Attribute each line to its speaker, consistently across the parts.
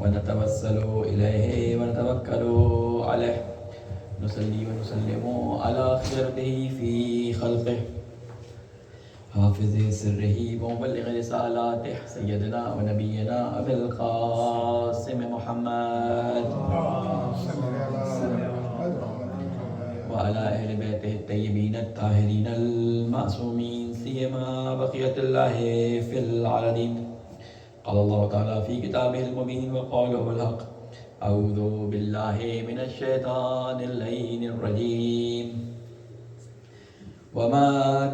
Speaker 1: ونتوسل إليه ونتوكل عليه نصلي ونسلم على خيرته في خلقه حافظ سره ومبلغ رسالاته سيدنا ونبينا أبي القاسم محمد وعلى أهل بيته الطيبين الطاهرين المعصومين سيما بقية الله في العالمين. قال الله تعالى في كتابه المبين وقوله الحق أعوذ بالله من الشيطان اللعين الرجيم وما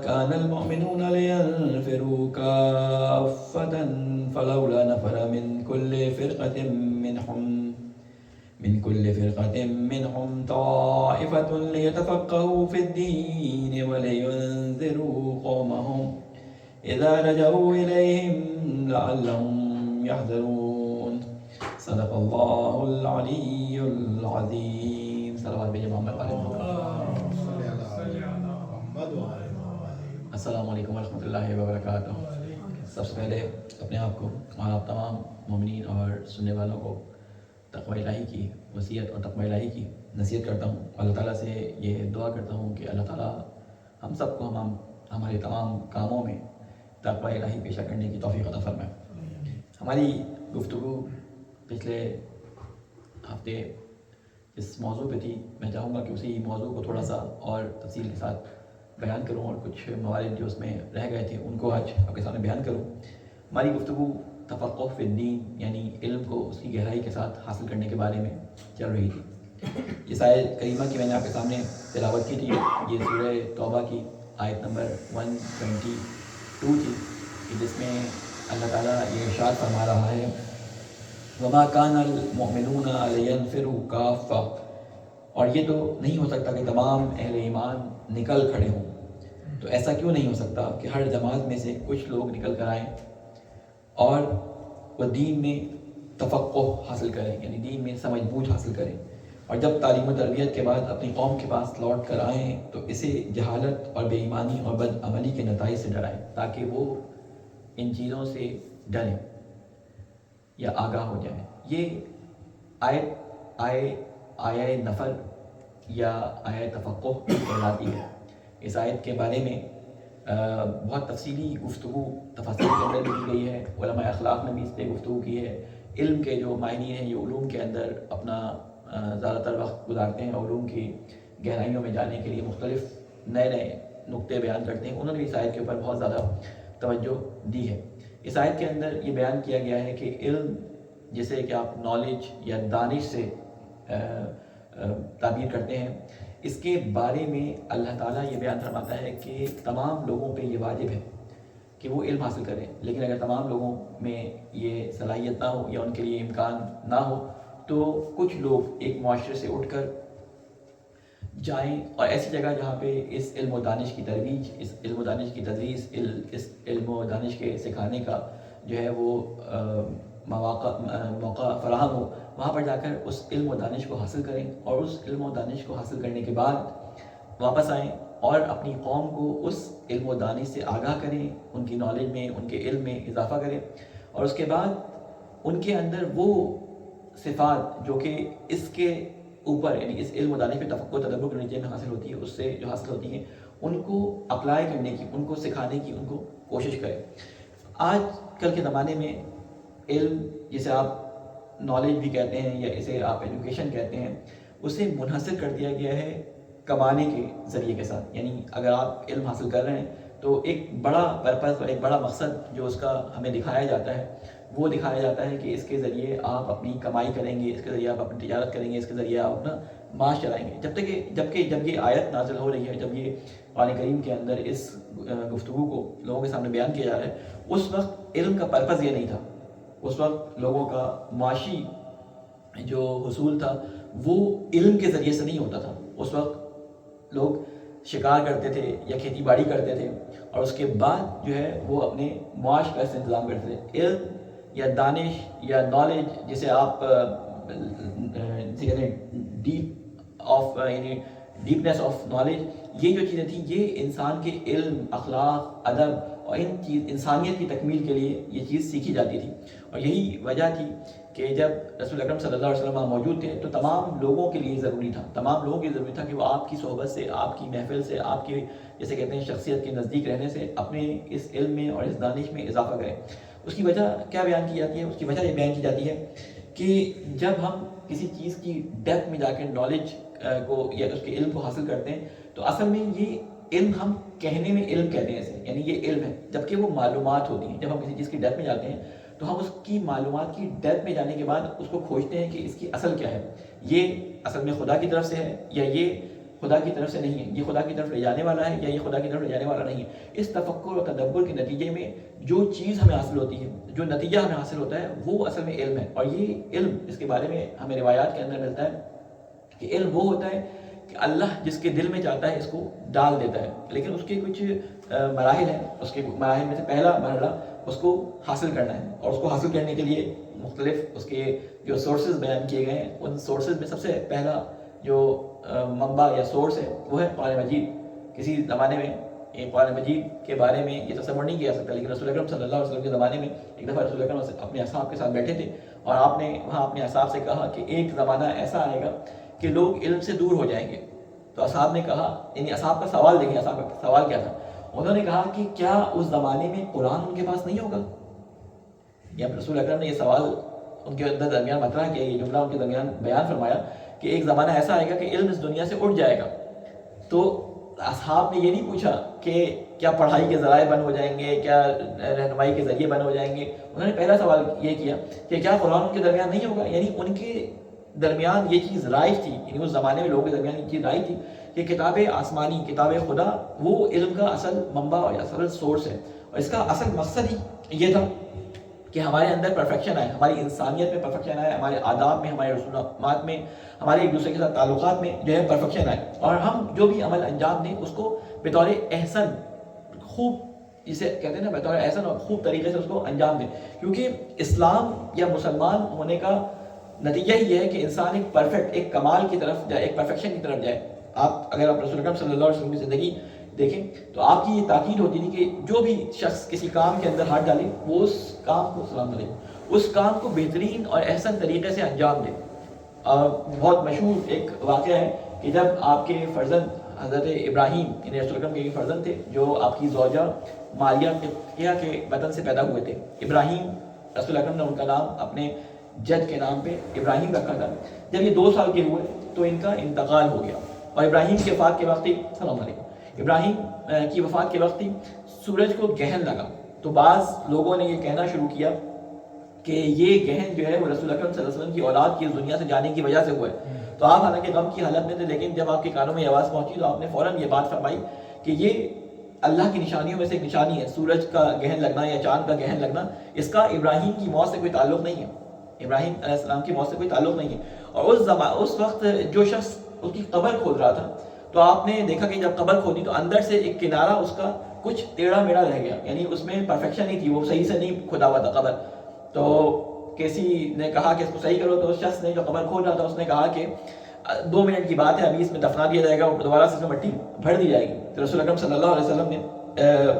Speaker 1: كان المؤمنون لينفروا كافة فلولا نفر من كل فرقة منهم طائفة ليتفقهوا في الدين ولينذروا قومهم إذا رجعوا إليهم لعلهم يحذرون. صدق الله العلي العظيم. صلوات بھیجے محمد السلام علیکم ورحمۃ اللہ وبرکاتہ. سب سے پہلے اپنے آپ کو اور آپ تمام مومنین اور سننے والوں کو تقوی الہی کی وصیت اور تقوی الہی کی نصیحت کرتا ہوں. اللہ تعالیٰ سے یہ دعا کرتا ہوں کہ اللہ تعالیٰ ہم سب کو ہمارے تمام کاموں میں تقوی الہی پیشہ کرنے کی توفیق عطا فرمائے. ہماری گفتگو پچھلے ہفتے اس موضوع پہ تھی. میں چاہوں گا کہ اسی موضوع کو تھوڑا سا اور تفصیل کے ساتھ بیان کروں اور کچھ موارد جو اس میں رہ گئے تھے ان کو آج آپ کے سامنے بیان کروں. ہماری گفتگو تفقہ فی الدین یعنی علم کو اس کی گہرائی کے ساتھ حاصل کرنے کے بارے میں چل رہی تھی. اس آیت کریمہ کی میں نے آپ کے سامنے تلاوت کی تھی. یہ سورہ توبہ کی آیت نمبر 122 تھی کہ جس میں اللہ تعالیٰ یہ ارشاد فرما رہا ہے وما کان المؤمنون لینفروا کافہ. اور یہ تو نہیں ہو سکتا کہ تمام اہل ایمان نکل کھڑے ہوں. تو ایسا کیوں نہیں ہو سکتا کہ ہر جماعت میں سے کچھ لوگ نکل کر آئیں اور وہ دین میں تفقہ حاصل کریں یعنی دین میں سمجھ بوجھ حاصل کریں اور جب تعلیم و تربیت کے بعد اپنی قوم کے پاس لوٹ کر آئیں تو اسے جہالت اور بے ایمانی اور بد عملی کے نتائج سے ڈرائیں تاکہ وہ ان چیزوں سے ڈریں یا آگاہ ہو جائیں. یہ آیہ نفر یا آیہ تفقہ کہلاتی ہے. اس آیت کے بارے میں بہت تفصیلی گفتگو تفاصیل کے اندر کی گئی ہے. علماء اخلاق نے بھی اس پہ گفتگو کی ہے. علم کے جو معنی ہیں یہ علوم کے اندر اپنا زیادہ تر وقت گزارتے ہیں, علوم کی گہرائیوں میں جانے کے لیے مختلف نئے نقطے بیان کرتے ہیں. انہوں نے بھی اس آیت کے اوپر بہت زیادہ توجہ دی ہے. اس آیت کے اندر یہ بیان کیا گیا ہے کہ علم جسے کہ آپ نالج یا دانش سے تعبیر کرتے ہیں, اس کے بارے میں اللہ تعالیٰ یہ بیان فرماتا ہے کہ تمام لوگوں پہ یہ واجب ہے کہ وہ علم حاصل کریں. لیکن اگر تمام لوگوں میں یہ صلاحیت نہ ہو یا ان کے لیے امکان نہ ہو تو کچھ لوگ ایک معاشرے سے اٹھ کر جائیں اور ایسی جگہ جہاں پہ اس علم و دانش کی ترویج, اس علم و دانش کی تدریس, اس علم و دانش کے سکھانے کا جو ہے وہ موقع فراہم ہو, وہاں پر جا کر اس علم و دانش کو حاصل کریں اور اس علم و دانش کو حاصل کرنے کے بعد واپس آئیں اور اپنی قوم کو اس علم و دانش سے آگاہ کریں, ان کی نالج میں, ان کے علم میں اضافہ کریں اور اس کے بعد ان کے اندر وہ صفات جو کہ اس کے اوپر یعنی اس علم و دانش پہ تفقہ و تدبر کے نتیجے میں حاصل ہوتی ہے, اس سے جو حاصل ہوتی ہیں ان کو اپلائی کرنے کی, ان کو سکھانے کی ان کو کوشش کریں. آج کل کے زمانے میں علم جسے آپ نالج بھی کہتے ہیں یا اسے آپ ایجوکیشن کہتے ہیں, اسے منحصر کر دیا گیا ہے کمانے کے ذریعے کے ساتھ. یعنی اگر آپ علم حاصل کر رہے ہیں تو ایک بڑا پرپس اور ایک بڑا مقصد جو اس کا ہمیں دکھایا جاتا ہے وہ دکھایا جاتا ہے کہ اس کے ذریعے آپ اپنی کمائی کریں گے, اس کے ذریعے آپ اپنی تجارت کریں گے, اس کے ذریعے آپ اپنا معاش چلائیں گے. جب یہ آیت نازل ہو رہی ہے, جب یہ قرآن کریم کے اندر اس گفتگو کو لوگوں کے سامنے بیان کیا جا رہا ہے, اس وقت علم کا پرپس یہ نہیں تھا. اس وقت لوگوں کا معاشی جو حصول تھا وہ علم کے ذریعے سے نہیں ہوتا تھا. اس وقت لوگ شکار کرتے تھے یا کھیتی باڑی کرتے تھے اور اس کے بعد جو ہے وہ اپنے معاش کا انتظام کرتے تھے. علم یا دانش یا نالج جسے آپ ڈیپنیس آف نالج, یہ جو چیزیں تھیں یہ انسان کے علم, اخلاق, ادب اور انسانیت کی تکمیل کے لیے یہ چیز سیکھی جاتی تھی. اور یہی وجہ تھی کہ جب رسول اکرم صلی اللہ علیہ وسلم وہاں موجود تھے تو تمام لوگوں کے لیے ضروری تھا، تمام لوگوں کے لیے ضروری تھا کہ وہ آپ کی صحبت سے، آپ کی محفل سے، آپ کی جیسے کہتے ہیں شخصیت کے نزدیک رہنے سے اپنے اس علم میں اور اس دانش میں اضافہ کریں۔ اس کی وجہ کیا بیان کی جاتی ہے؟ اس کی وجہ یہ بیان کی جاتی ہے کہ جب ہم کسی چیز کی ڈیپتھ میں جا کے نالج کو یا اس کے علم کو حاصل کرتے ہیں تو اصل میں یہ علم ہم کہنے میں علم کہتے ہیں اسے، یعنی یہ علم ہے، جبکہ وہ معلومات ہوتی ہیں۔ جب ہم کسی چیز کی ڈیپتھ میں جاتے ہیں تو ہم اس کی معلومات کی ڈیپتھ میں جانے کے بعد اس کو کھوجتے ہیں کہ اس کی اصل کیا ہے، یہ اصل میں خدا کی طرف سے ہے یا یہ خدا کی طرف سے نہیں ہے، یہ خدا کی طرف لے جانے والا ہے یا یہ خدا کی طرف لے جانے والا نہیں ہے۔ اس تفکر اور تدبر کے نتیجے میں جو چیز ہمیں حاصل ہوتی ہے، جو نتیجہ ہمیں حاصل ہوتا ہے، وہ اصل میں علم ہے۔ اور یہ علم، اس کے بارے میں ہمیں روایات کے اندر ملتا ہے کہ علم وہ ہوتا ہے کہ اللہ جس کے دل میں چاہتا ہے اس کو ڈال دیتا ہے، لیکن اس کے کچھ مراحل ہیں۔ اس کے مراحل میں سے پہلا مرحلہ اس کو حاصل کرنا ہے، اور اس کو حاصل کرنے کے لیے مختلف اس کے جو سورسز بیان کیے گئے ہیں، ان سورسز میں سب سے پہلا جو منبع یا سورس ہے وہ ہے قرآن مجید۔ کسی زمانے میں قرآن مجید کے بارے میں یہ تصور نہیں کیا سکتا، لیکن رسول اکرم صلی اللہ علیہ وسلم کے زمانے میں ایک دفعہ رسول اکرم اپنے اصحاب کے ساتھ بیٹھے تھے، اور آپ نے وہاں اپنے اصحاب سے کہا کہ ایک زمانہ ایسا آئے گا کہ لوگ علم سے دور ہو جائیں گے۔ تو اصحاب نے کہا، یعنی اصحاب کا سوال دیکھیں، اصحاب کا سوال کیا تھا؟ انہوں نے کہا کہ کیا اس زمانے میں قرآن ان کے پاس نہیں ہوگا؟ یا رسول اکرم نے یہ سوال ان کے اندر درمیان مطرح کیا، یہ جملہ ان کے درمیان بیان فرمایا کہ ایک زمانہ ایسا آئے گا کہ علم اس دنیا سے اٹھ جائے گا۔ تو اصحاب نے یہ نہیں پوچھا کہ کیا پڑھائی کے ذرائع بند ہو جائیں گے، کیا رہنمائی کے ذریعے بند ہو جائیں گے، انہوں نے پہلا سوال یہ کیا کہ کیا قرآن ان کے درمیان نہیں ہوگا؟ یعنی ان کے درمیان یہ چیز رائج تھی، یعنی اس زمانے میں لوگوں کے درمیان یہ چیز رائج تھی کہ کتاب آسمانی، کتاب خدا وہ علم کا اصل منبع اور اصل سورس ہے، اور اس کا اصل مقصد ہی یہ تھا کہ ہمارے اندر پرفیکشن آئے، ہماری انسانیت میں پرفیکشن آئے، ہمارے آداب میں، ہمارے رسومات میں، ہمارے ایک دوسرے کے ساتھ تعلقات میں جو ہے پرفیکشن آئے، اور ہم جو بھی عمل انجام دیں اس کو بطور احسن، خوب، جسے کہتے ہیں نا بطور احسن اور خوب طریقے سے اس کو انجام دیں، کیونکہ اسلام یا مسلمان ہونے کا نتیجہ ہی یہ ہے کہ انسان ایک پرفیکٹ، ایک کمال کی طرف جائے، ایک پرفیکشن کی طرف جائے۔ اگر آپ رسول اکرم صلی اللہ علیہ وسلم کی زندگی دیکھیں تو آپ کی یہ تاکید ہوتی تھی کہ جو بھی شخص کسی کام کے اندر ہاتھ ڈالے وہ اس کام کو سلام علیکم، اس کام کو بہترین اور احسن طریقے سے انجام دے۔ بہت مشہور ایک واقعہ ہے کہ جب آپ کے فرزند حضرت ابراہیم، یعنی رسول اکرم کے فرزند تھے جو آپ کی زوجہ ماریہ کے بدن سے پیدا ہوئے تھے، ابراہیم، رسول اکرم نے ان کا نام اپنے جد کے نام پہ ابراہیم رکھا تھا۔ جب یہ 2 سال کے ہوئے تو ان کا انتقال ہو گیا، اور ابراہیم کی وفات کے وقت ہی سلام علیکم ابراہیم کی وفات کے وقت ہی سورج کو گہن لگا، تو بعض لوگوں نے یہ کہنا شروع کیا کہ یہ گہن جو ہے وہ رسول اکرم صلی اللہ علیہ وسلم کی اولاد کی اس دنیا سے جانے کی وجہ سے ہوا ہے۔ تو آپ حالانکہ غم کی حالت میں تھے، لیکن جب آپ کے کانوں میں یہ آواز پہنچی تو آپ نے فوراً یہ بات فرمائی کہ یہ اللہ کی نشانیوں میں سے ایک نشانی ہے، سورج کا گہن لگنا یا چاند کا گہن لگنا، اس کا ابراہیم کی موت سے کوئی تعلق نہیں ہے، ابراہیم علیہ السلام کی موت سے کوئی تعلق نہیں ہے۔ اور اس وقت جو شخص اس کی قبر کھود رہا تھا تو آپ نے دیکھا کہ جب قبر کھودی تو اندر سے ایک کنارہ اس کا کچھ ٹیڑھا میڑھا رہ گیا، یعنی اس میں پرفیکشن نہیں تھی، وہ صحیح سے نہیں کھدا ہوا تھا قبر۔ تو کسی نے کہا کہ اس کو صحیح کرو، تو اس شخص نے جو قبر کھود رہا تھا اس نے کہا کہ 2 منٹ کی بات ہے، ابھی اس میں دفنا دیا جائے گا اور دوبارہ سے اس میں مٹی بھر دی جائے گی۔ تو رسول اکرم صلی اللہ علیہ وسلم نے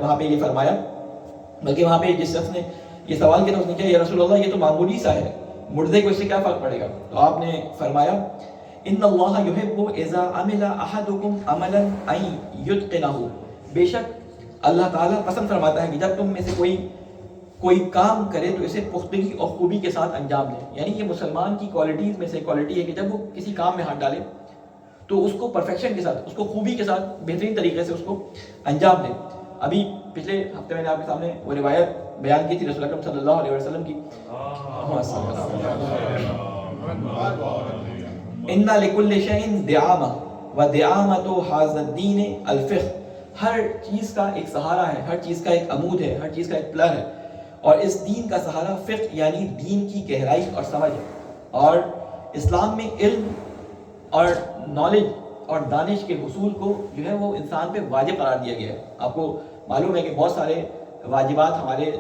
Speaker 1: وہاں پہ یہ فرمایا، بلکہ وہاں پہ جس شخص نے یہ سوال کیا تھا اس نے کہا یا رسول اللہ یہ تو معمولی سا ہے، مردے کو اس سے کیا فرق پڑے گا؟ تو آپ نے فرمایا ان اللہ یحب اذا عمل احدکم عملا ان یتقنہ، بے شک اللہ تعالیٰ پسند فرماتا ہے کہ جب تم میں سے کوئی کام کرے تو اسے پختگی اور خوبی کے ساتھ انجام دے۔ یعنی یہ مسلمان کی کوالٹیز میں سے کوالٹی ہے کہ جب وہ کسی کام میں ہاتھ ڈالے تو اس کو پرفیکشن کے ساتھ، اس کو خوبی کے ساتھ، بہترین طریقے سے اس کو انجام دے۔ ابھی پچھلے ہفتے میں نے آپ کے سامنے وہ روایت بیان کی تھی رسول اکرم صلی اللہ علیہ وسلم کی، ان لکل شیء دعامہ ودعامۃ ھذا الدین الفقہ، ہر چیز کا ایک سہارا ہے، ہر چیز کا ایک عمود ہے، ہر چیز کا ایک پلر ہے، اور اس دین کا سہارا فقہ یعنی دین کی گہرائی اور سمجھ ہے۔ اور اسلام میں علم اور نالج اور دانش کے حصول کو جو ہے وہ انسان پہ واجب قرار دیا گیا ہے۔ آپ کو معلوم ہے کہ بہت سارے واجبات ہمارے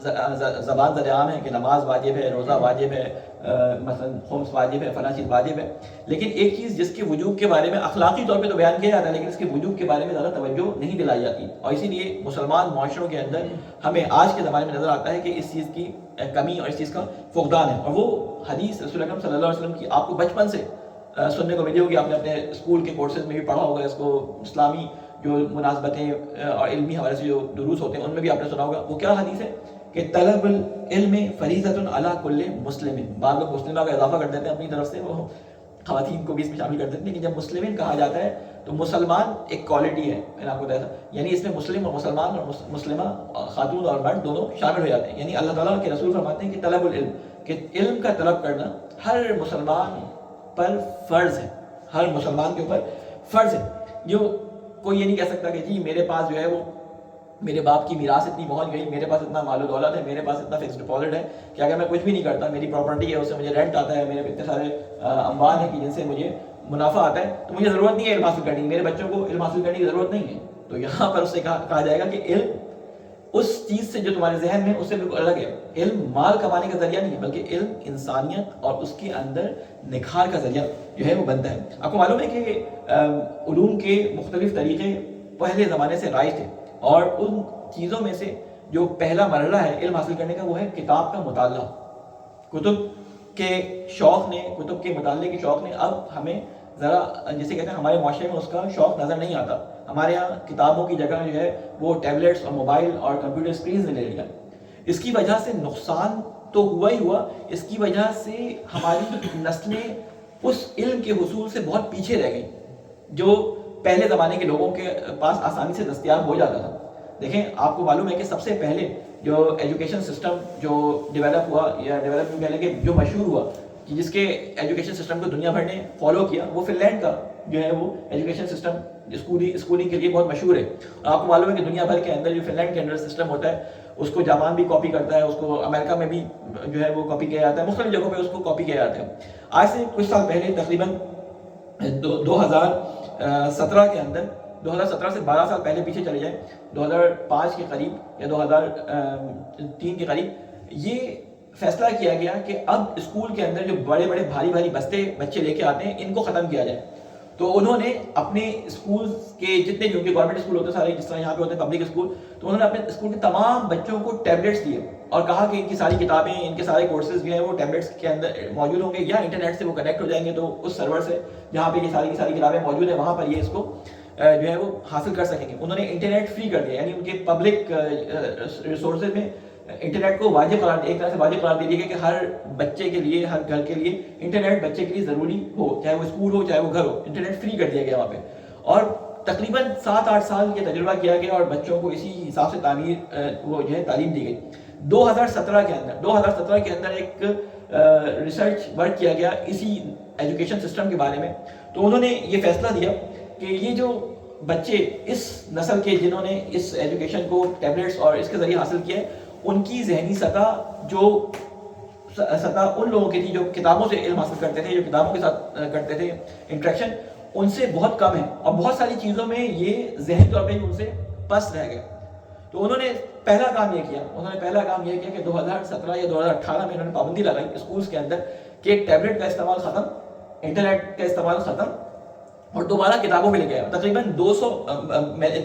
Speaker 1: زبان زد عام ہے کہ نماز واجب ہے، روزہ واجب ہے، مثلا خمس واجب ہے، فلاں چیز واجب ہے، لیکن ایک چیز جس کے وجوب کے بارے میں اخلاقی طور پہ تو بیان کیا جاتا ہے لیکن اس کے وجوب کے بارے میں زیادہ توجہ نہیں دلائی جاتی، اور اسی لیے مسلمان معاشروں کے اندر ہمیں آج کے زمانے میں نظر آتا ہے کہ اس چیز کی کمی اور اس چیز کا فقدان ہے. اور وہ حدیث رسول اکرم صلی اللہ علیہ وسلم کی آپ کو بچپن سے سننے کو ملی ہوگی، آپ نے اپنے اسکول کے کورسز میں بھی پڑھا ہوگا اس کو، اسلامی جو مناسبتیں اور علمی حوالے سے جو دروس ہوتے ہیں ان میں بھی آپ نے سنا ہوگا. وہ کیا حدیث ہے کہ طلب العلم فریضۃ علی کل مسلم. بعض لوگ مسلمہ کا اضافہ کر دیتے ہیں اپنی طرف سے، وہ خواتین کو بھی اس میں شامل کر دیتے ہیں، لیکن جب مسلمین کہا جاتا ہے تو مسلمان ایک کوالٹی ہے، میں نے آپ کو بتایا تھا، یعنی اس میں مسلم اور مسلمان اور مسلمہ، خاتون اور مرد دونوں شامل ہو جاتے ہیں. یعنی اللہ تعالیٰ کے رسول فرماتے ہیں کہ طلب العلم، کہ علم کا طلب کرنا ہر مسلمان پر فرض ہے، ہر مسلمان کے اوپر فرض ہے. جو کوئی یہ نہیں کہہ سکتا کہ جی میرے پاس جو ہے وہ میرے باپ کی میراث اتنی پہنچ گئی، میرے پاس اتنا مال و دولت ہے، میرے پاس اتنا فکس ڈپازٹ ہے کہ اگر میں کچھ بھی نہیں کرتا، میری پراپرٹی ہے، اس سے مجھے رینٹ آتا ہے، میرے اتنے سارے اموال ہیں کہ جن سے مجھے منافع آتا ہے، تو مجھے ضرورت نہیں ہے علم حاصل کرنے کی، میرے بچوں کو علم حاصل کرنے کی ضرورت نہیں ہے. تو یہاں پر اس سے کہا جائے گا کہ علم اس چیز سے جو تمہارے ذہن میں اس سے بالکل الگ ہے. علم مال کمانے کا ذریعہ نہیں ہے، بلکہ علم انسانیت اور اس کے اندر نکھار کا ذریعہ جو ہے وہ بنتا ہے. آپ کو معلوم ہے کہ علوم کے مختلف طریقے پہلے زمانے سے رائج تھے، اور ان چیزوں میں سے جو پہلا مرحلہ ہے علم حاصل کرنے کا وہ ہے کتاب کا مطالعہ. کتب کے شوق نے، کتب کے مطالعے کے شوق نے اب ہمیں ذرا جسے کہتے ہیں ہمارے معاشرے میں اس کا شوق نظر نہیں آتا. ہمارے یہاں کتابوں کی جگہ جو ہے وہ ٹیبلیٹس اور موبائل اور کمپیوٹر اسکرینز نے لے لیا. اس کی وجہ سے نقصان تو ہوا ہی ہوا، اس کی وجہ سے ہماری نسلیں اس علم کے حصول سے بہت پیچھے رہ گئیں جو پہلے زمانے کے لوگوں کے پاس آسانی سے دستیاب ہو جاتا تھا. دیکھیں آپ کو معلوم ہے کہ سب سے پہلے جو ایجوکیشن سسٹم جو ڈیولپ ہوا، یا ڈیولپ کہہ لیں کہ جو مشہور ہوا، کہ جس کے ایجوکیشن سسٹم کو دنیا بھر نے فالو کیا، وہ فن لینڈ کا جو ہے وہ ایجوکیشن سسٹم اسکولنگ کے لیے بہت مشہور ہے. اور آپ کو معلوم ہے کہ دنیا بھر کے اندر جو فن لینڈ کے اندر سسٹم ہوتا ہے اس کو جاپان بھی کاپی کرتا ہے، اس کو امریکہ میں بھی جو ہے وہ کاپی کیا جاتا ہے، مختلف جگہوں پہ اس کو کاپی کیا جاتا ہے. آج سے کچھ سال پہلے تقریباً 2017 کے اندر، 2017 سے 12 سال پہلے پیچھے چلے جائیں، 2005 کے قریب یا 2003 کے قریب، یہ فیصلہ کیا گیا کہ اب اسکول کے اندر جو بڑے بڑے بھاری بھاری بستے بچے لے کے آتے ہیں ان کو ختم کیا جائے. تو انہوں نے اپنے اسکول کے جتنے بھی ان کے گورنمنٹ اسکول ہوتے ہیں سارے، جس طرح یہاں پہ ہوتے ہیں پبلک اسکول، تو انہوں نے اپنے اسکول کے تمام بچوں کو ٹیبلیٹس دیے اور کہا کہ ان کی ساری کتابیں، ان کے سارے کورسز جو ہیں وہ ٹیبلیٹس کے اندر موجود ہوں گے، یا انٹرنیٹ سے وہ کنیکٹ ہو جائیں گے تو اس سرور سے جہاں پہ یہ ساری کی ساری کتابیں موجود ہیں وہاں پر یہ اس کو جو ہے وہ حاصل کر سکیں گے. انہوں نے انٹرنیٹ فری کر دیا، یعنی ان کے پبلک ریسورسز میں انٹرنیٹ کو واجب قرار دیا، ایک طرح سے واجب قرار دے دیا گیا کہ ہر بچے کے لیے، ہر گھر کے لیے انٹرنیٹ بچے کے لیے ضروری ہو، چاہے وہ اسکول ہو چاہے وہ گھر ہو، انٹرنیٹ فری کر دیا گیا وہاں پہ. اور تقریباً 7-8 سال یہ تجربہ کیا گیا اور بچوں کو اسی حساب سے وہ جو ہے تعلیم دی گئی. 2017 کے اندر ایک ریسرچ ورک کیا گیا اسی ایجوکیشن سسٹم کے بارے میں. تو انہوں نے یہ فیصلہ دیا کہ یہ جو بچے اس نسل کے جنہوں نے اس ایجوکیشن کو ٹیبلیٹس اور اس کے ذریعے حاصل کیا ہے، ان کی ذہنی سطح ان لوگوں کی تھی جو کتابوں سے علم حاصل کرتے تھے، جو کتابوں کے ساتھ کرتے تھے انٹریکشن، ان سے بہت کم ہے، اور بہت ساری چیزوں میں یہ ذہنی طور پہ ان سے پس رہ گئے. تو انہوں نے پہلا کام یہ کیا کہ 2017 یا 2018 میں انہوں نے پابندی لگائی اسکولز کے اندر کہ ٹیبلیٹ کا استعمال ختم، انٹرنیٹ کا استعمال ختم، اور دوبارہ کتابوں میں لے گیا. تقریباً 200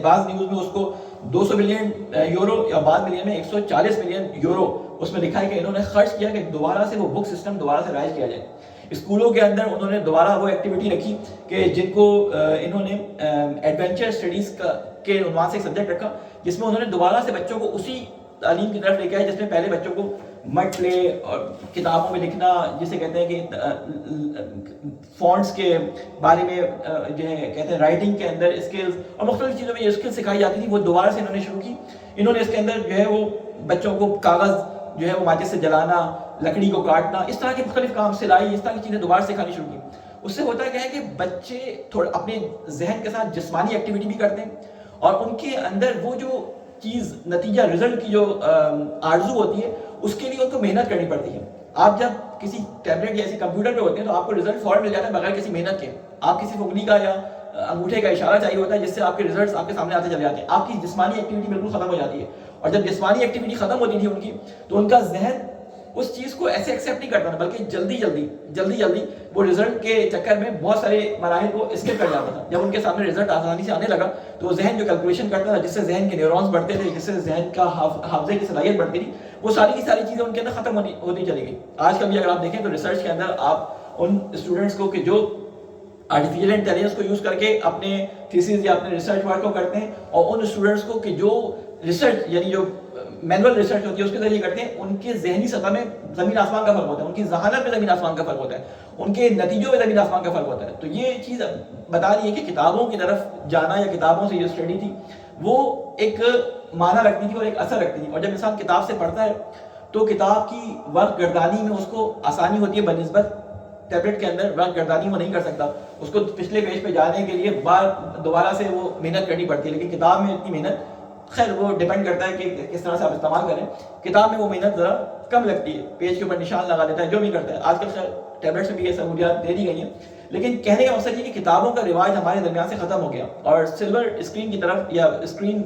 Speaker 1: بعض نیوز میں اس کو 200 ملین یورو یا بعض ملین میں 140 ملین یورو اس میں لکھا ہے کہ انہوں نے خرچ کیا کہ دوبارہ سے وہ بک سسٹم دوبارہ سے رائج کیا جائے. اسکولوں کے اندر انہوں نے دوبارہ وہ ایکٹیویٹی رکھی کہ جن کو انہوں نے ایڈونچر اسٹڈیز کے عنوان سے ایک سبجیکٹ رکھا، جس میں انہوں نے دوبارہ سے بچوں کو اسی تعلیم کی طرف لے کے آئے جس میں پہلے بچوں کو مٹ پلے اور کتابوں میں لکھنا، جسے کہتے ہیں کہ فونٹس کے بارے میں جو ہے کہتے ہیں رائٹنگ کے اندر اسکلز اور مختلف چیزوں میں یہ اسکل سکھائی جاتی تھی، وہ دوبارہ سے انہوں نے شروع کی. انہوں نے اس کے اندر جو ہے وہ بچوں کو کاغذ جو ہے وہ ماچس سے جلانا، لکڑی کو کاٹنا، اس طرح کے مختلف کام، سلائی، اس طرح کی چیزیں دوبارہ سکھانی شروع کی. اس سے ہوتا کیا ہے کہ بچے تھوڑا اپنے ذہن کے ساتھ جسمانی ایکٹیویٹی بھی کرتے ہیں، اور ان کے اندر وہ جو چیز نتیجہ رزلٹ کی جو آرزو ہوتی ہے اس کے لیے ان کو محنت کرنی پڑتی ہے. آپ جب کسی ٹیبلیٹ یا ایسی کمپیوٹر پہ ہوتے ہیں تو آپ کو رزلٹ فوراً مل جاتا ہے بغیر کسی محنت کے. آپ کسی فنگلی کا یا انگوٹھے کا اشارہ چاہیے ہوتا ہے جس سے آپ کے ریزلٹس آپ کے سامنے آتے چلے جاتے ہیں. آپ کی جسمانی ایکٹیویٹی بالکل ختم ہو جاتی ہے. اور جب جسمانی ایکٹیویٹی ختم ہوتی تھی ان کی تو ان کا ذہن اس چیز کو ایسے ایکسیپٹ نہیں کرتا تھا، بلکہ جلدی وہ رزلٹ کے چکر میں بہت سارے مراحل کو اسکپ کر جاتا تھا. جب ان کے سامنے رزلٹ آسانی سے آنے لگا تو ذہن جو کیلکولیشن کرتا تھا، جس سے ذہن کے نیورونز بڑھتے تھے، جس سے ذہن کا حافظے کی صلاحیت بڑھتی تھی، وہ ساری کی ساری چیزیں ان کے اندر ختم ہوتی چلی گئی. آج کل بھی اگر آپ دیکھیں تو ریسرچ کے اندر آپ ان اسٹوڈنٹس کو کہ جو آرٹیفیشیل انٹیلیجنس کو یوز کر کے اپنے تھیسز یا اپنے ریسرچ ورک کو کرتے ہیں، اور ان اسٹوڈنٹس کو کہ جو ریسرچ یعنی جو مینول ریسرچ ہوتی ہے اس کے ذریعے کرتے ہیں، ان کے ذہنی سطح میں زمین آسمان کا فرق ہوتا ہے، ان کی ذہانت میں زمین آسمان کا فرق ہوتا ہے، ان کے نتیجوں میں زمین آسمان کا فرق ہوتا ہے. تو یہ چیز بتا رہی ہے کہ کتابوں کی طرف جانا یا کتابوں سے جو اسٹڈی تھی وہ ایک معنی رکھتی تھی اور ایک اثر رکھتی تھی. اور جب انسان کتاب سے پڑھتا ہے تو کتاب کی وقت گردانی میں اس کو آسانی ہوتی ہے بنسبت ٹیبلٹ کے اندر وقت گردانی وہ نہیں کر سکتا، اس کو پچھلے پیج پہ جانے کے لیے دوبارہ سے وہ محنت کرنی پڑتی ہے. لیکن کتاب میں اتنی محنت، خیر وہ ڈیپینڈ کرتا ہے کہ کس طرح سے آپ استعمال کریں. کتاب میں وہ محنت ذرا کم لگتی ہے، پیج کے اوپر نشان لگا دیتا ہے، جو بھی کرتا ہے. آج کل خیر ٹیبلٹس میں بھی یہ سہولیات دے دی گئی ہیں، لیکن کہنے کا مقصد یہ کہ کتابوں کا رواج ہمارے درمیان سے ختم ہو گیا اور سلور اسکرین کی طرف یا اسکرین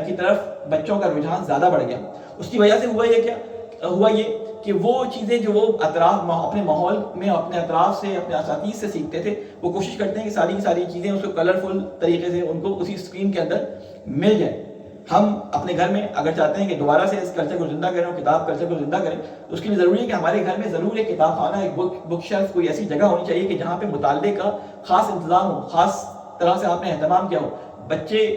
Speaker 1: کی طرف بچوں کا رجحان زیادہ بڑھ گیا. اس کی وجہ سے ہوا یہ کہ وہ چیزیں جو وہ اپنے ماحول میں اپنے اطراف سے اپنے اساتذہ سے سیکھتے تھے، وہ کوشش کرتے ہیں کہ ساری کی ساری چیزیں اس کو کلرفل طریقے سے ان کو اسی اسکرین کے اندر مل جائیں. ہم اپنے گھر میں اگر چاہتے ہیں کہ دوبارہ سے اس کلچر کو زندہ کریں اور کتاب کلچر کو زندہ کریں تو اس کے لیے ضروری ہے کہ ہمارے گھر میں ضرور ایک کتاب خانہ، ایک بک شیلف، کوئی ایسی جگہ ہونی چاہیے کہ جہاں پہ مطالعے کا خاص انتظام ہو، خاص طرح سے آپ نے اہتمام کیا ہو. بچے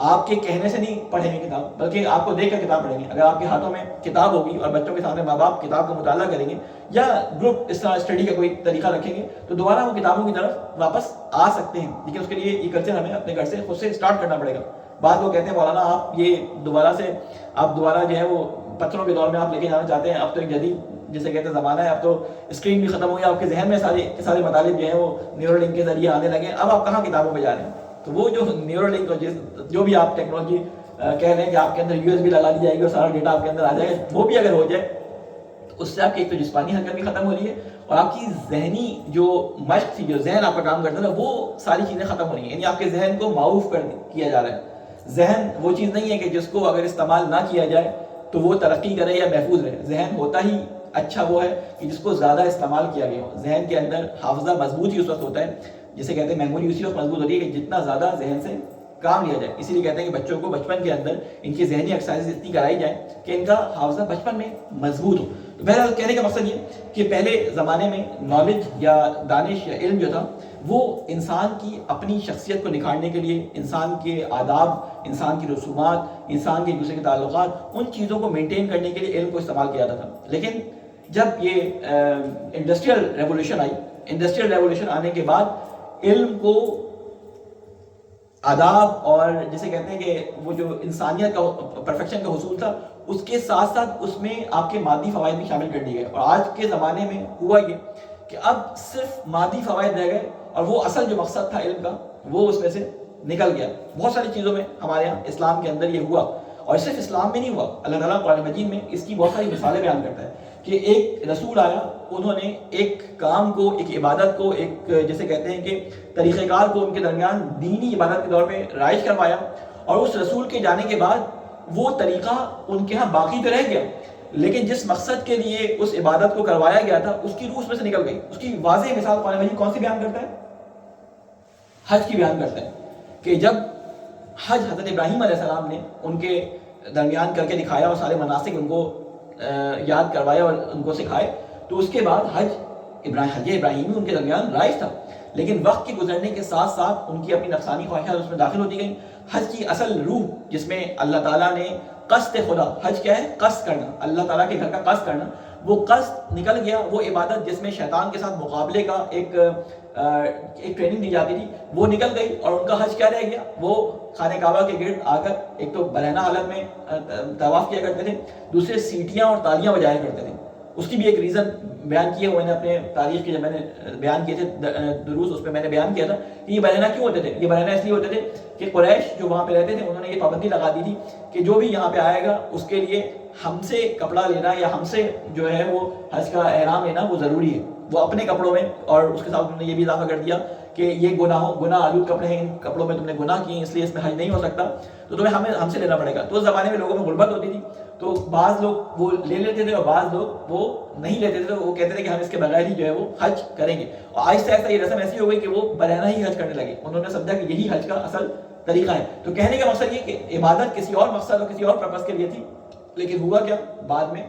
Speaker 1: آپ کے کہنے سے نہیں پڑھیں گے کتاب، بلکہ آپ کو دیکھ کر کتاب پڑھیں گے. اگر آپ کے ہاتھوں میں کتاب ہوگی اور بچوں کے سامنے ماں باپ کتاب کا مطالعہ کریں گے یا گروپ اس طرح اسٹڈی کا کوئی طریقہ رکھیں گے تو دوبارہ وہ کتابوں کی طرف واپس آ سکتے ہیں. لیکن اس کے لیے یہ کلچر ہمیں اپنے گھر سے خود سے اسٹارٹ کرنا پڑے گا. بعض لوگ کہتے ہیں مولانا آپ یہ دوبارہ جو ہے وہ پتھروں کے دور میں آپ لے کے جانا چاہتے ہیں، اب تو ایک جدید جسے کہتے ہیں زمانہ ہے، اب تو اسکرین بھی ختم ہو گیا، آپ کے ذہن میں سارے مطالب جو ہیں وہ نیورو لنک کے ذریعے آنے لگے، اب آپ کہاں کتابوں پہ جا رہے ہیں. تو وہ جو نیورو لنک جو بھی آپ ٹیکنالوجی کہہ رہے ہیں کہ آپ کے اندر USB لگا دی جائے گی اور سارا ڈیٹا آپ کے اندر آ جائے گا، وہ بھی اگر ہو جائے تو اس سے آپ کی ایک تو جسمانی حرکت بھی ختم ہو رہی ہے اور آپ کی ذہنی جو مشق تھی، جو ذہن آپ کا کام کرتا تھا، وہ ساری چیزیں ختم ہو رہی ہیں. یعنی آپ کے ذہن کو معاف کیا جا رہا ہے. ذہن وہ چیز نہیں ہے کہ جس کو اگر استعمال نہ کیا جائے تو وہ ترقی کرے یا محفوظ رہے. ذہن ہوتا ہی اچھا وہ ہے کہ جس کو زیادہ استعمال کیا گیا ہو. ذہن کے اندر حافظہ مضبوط ہی اس وقت ہوتا ہے، جسے کہتے ہیں میموری اسی وقت مضبوط ہوتی ہے کہ جتنا زیادہ ذہن سے کام لیا جائے. اسی لیے کہتے ہیں کہ بچوں کو بچپن کے اندر ان کی ذہنی ایکسرسائز اتنی کرائی جائے کہ ان کا حافظہ بچپن میں مضبوط ہو. بہرحال کہنے کا مقصد یہ کہ پہلے زمانے میں نالج یا دانش یا علم جو تھا وہ انسان کی اپنی شخصیت کو نکھارنے کے لیے، انسان کے آداب، انسان کی رسومات، انسان کے دوسرے کے تعلقات، ان چیزوں کو مینٹین کرنے کے لیے علم کو استعمال کیا جاتا تھا. لیکن جب یہ انڈسٹریل ریولوشن آنے کے بعد علم کو آداب اور جسے کہتے ہیں کہ وہ جو انسانیت کا پرفیکشن کا حصول تھا اس کے ساتھ ساتھ اس میں آپ کے مادی فوائد بھی شامل کر دیے گئے. اور آج کے زمانے میں ہوا یہ کہ اب صرف مادی فوائد رہ گئے اور وہ اصل جو مقصد تھا علم کا وہ اس میں سے نکل گیا. بہت ساری چیزوں میں ہمارے یہاں اسلام کے اندر یہ ہوا، اور صرف اسلام میں نہیں ہوا. اللہ تعالیٰ قرآن مجید میں اس کی بہت ساری مثالیں بیان کرتا ہے کہ ایک رسول آیا، انہوں نے ایک کام کو، ایک عبادت کو، ایک جسے کہتے ہیں کہ طریقہ کار کو ان کے درمیان دینی عبادت کے طور پہ رائج کروایا، اور اس رسول کے جانے کے بعد وہ طریقہ ان کے ہاں باقی تو رہ گیا، لیکن جس مقصد کے لیے اس عبادت کو کروایا گیا تھا اس کی روح اس میں سے نکل گئی. اس کی واضح مثال قرآن مجید کون سی بیان کرتا ہے؟ حج کی بیان کرتا ہے کہ جب حج حضرت ابراہیم علیہ السلام نے ان کے درمیان کر کے دکھایا اور سارے مناسک ان کو یاد کروائے اور ان کو سکھائے، تو اس کے بعد حج ابراہیمی ان کے درمیان رائج تھا. لیکن وقت کے گزرنے کے ساتھ ساتھ ان کی اپنی نفسانی خواہشات اس میں داخل ہوتی گئیں. حج کی اصل روح جس میں اللہ تعالیٰ نے قصد خدا، حج کیا ہے؟ قصد کرنا، اللہ تعالیٰ کے گھر کا قصد کرنا، وہ قصد نکل گیا. وہ عبادت جس میں شیطان کے ساتھ مقابلے کا ایک ٹریننگ دی جاتی تھی وہ نکل گئی، اور ان کا حج کیا رہ گیا؟ وہ خانہ کعبہ کے گرد آ کر ایک تو برہنہ حالت میں طواف کیا کرتے تھے، دوسرے سیٹیاں اور تالیاں بجایا کرتے تھے. اس کی بھی ایک ریزن بیان کی ہے، وہ میں نے اپنے تاریخ کے جب میں نے بیان کیے تھے دروس، اس میں نے بیان کیا تھا کہ یہ برہنہ کیوں ہوتے تھے. یہ برہنہ اس لیے ہوتے تھے کہ قریش جو وہاں پہ رہتے تھے انہوں نے یہ پابندی لگا دی تھی کہ جو بھی یہاں پہ آئے گا اس کے لیے ہم سے کپڑا لینا یا ہم سے جو ہے وہ حج کا احرام لینا وہ ضروری ہے. وہ اپنے کپڑوں میں، اور اس کے ساتھ انہوں نے یہ بھی اضافہ کر دیا کہ یہ گناہ آلود کپڑے ہیں، ان کپڑوں میں تم نے گناہ کیے اس لیے اس میں حج نہیں ہو سکتا، تو تمہیں ہم سے لینا پڑے گا. تو اس زمانے میں لوگوں میں غربت ہوتی تھی، تو بعض لوگ وہ لے لیتے تھے اور بعض لوگ وہ نہیں لیتے تھے، وہ کہتے تھے کہ ہم اس کے بغیر ہی جو ہے وہ حج کریں گے. اور آہستہ آہستہ یہ رسم ایسی ہو گئی کہ وہ برہنہ ہی حج کرنے لگے. انہوں نے سمجھا کہ یہی حج کا اصل طریقہ ہے. تو کہنے کا مقصد یہ کہ عبادت کسی اور مقصد اور کسی اور پرپس کے لیے تھی، لیکن ہوا کیا بعد میں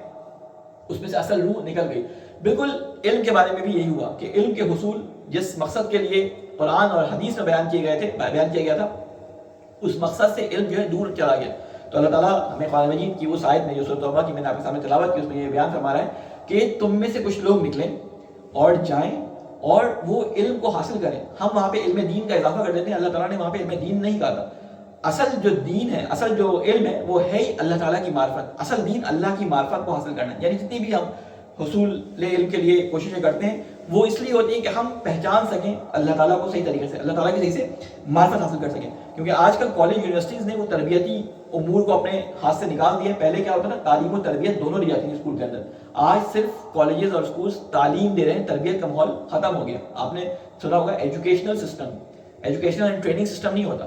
Speaker 1: اس میں سے اصل روح نکل گئی. بالکل علم کے بارے میں بھی یہی ہوا کہ علم کے حصول جس مقصد کے لیے قرآن اور حدیث میں بیان کیا گیا تھا، اس مقصد سے علم جو ہے دور چلا گیا. تو اللہ تعالیٰ ہمیں قرآن مجید کی اس آیت میں جو سورۃ توبہ کی میں نے آپ کے سامنے تلاوت کی، اس میں یہ بیان فرما رہا ہے کہ تم میں سے کچھ لوگ نکلیں اور جائیں اور وہ علم کو حاصل کریں. ہم وہاں پہ علم دین کا اضافہ کر دیتے ہیں، اللہ تعالیٰ نے وہاں پہ علم دین نہیں کہا تھا. اصل جو دین ہے، اصل جو علم ہے وہ ہے ہی اللہ تعالیٰ کی معرفت. اصل دین اللہ کی معرفت کو حاصل کرنا ہے. یعنی جتنی بھی ہم حصول علم کے لیے کوششیں کرتے ہیں وہ اس لیے ہوتی ہیں کہ ہم پہچان سکیں اللہ تعالیٰ کو صحیح طریقے سے، اللہ تعالیٰ کی صحیح سے معرفت حاصل کر سکیں. کیونکہ آج کل کالج یونیورسٹیز نے وہ تربیتی امور کو اپنے ہاتھ سے نکال دیا. پہلے کیا ہوتا نا، تعلیم و تربیت دونوں دی جاتی تھی اسکول کے اندر. آج صرف کالجز اور اسکولز تعلیم دے رہے ہیں، تربیت کا ماحول ختم ہو گیا. آپ نے سنا ہوگا ایجوکیشنل اینڈ ٹریننگ سسٹم نہیں ہوتا.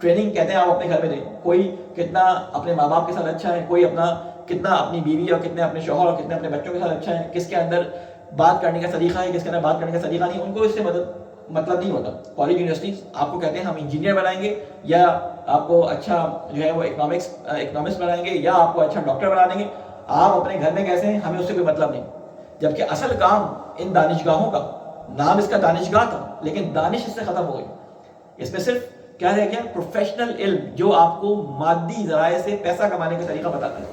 Speaker 1: ٹریننگ کہتے ہیں آپ اپنے گھر میں دیں. کوئی کتنا اپنے ماں باپ کے ساتھ اچھا ہے، کوئی کتنا اپنی بیوی اور کتنے اپنے شوہر اور کتنے اپنے بچوں کے ساتھ اچھا ہے، کس کے اندر بات کرنے کا طریقہ ہے، کس کے اندر بات کرنے کا طریقہ نہیں، ان کو اس سے مطلب نہیں ہوتا. کالج یونیورسٹیز آپ کو کہتے ہیں ہم انجینئر بنائیں گے، یا آپ کو اچھا جو ہے وہ اکنامکس بنائیں گے، یا آپ کو اچھا ڈاکٹر بنا دیں گے. آپ اپنے گھر میں کیسے ہیں ہمیں اس سے کوئی مطلب نہیں. جبکہ اصل کام ان دانشگاہوں کا، نام اس کا دانشگاہ تھا لیکن دانش اس سے ختم ہو گئی. اس میں صرف کیا رہ گیا، پروفیشنل علم جو آپ کو مادی ذرائع سے پیسہ کمانے کا طریقہ بتاتا ہے.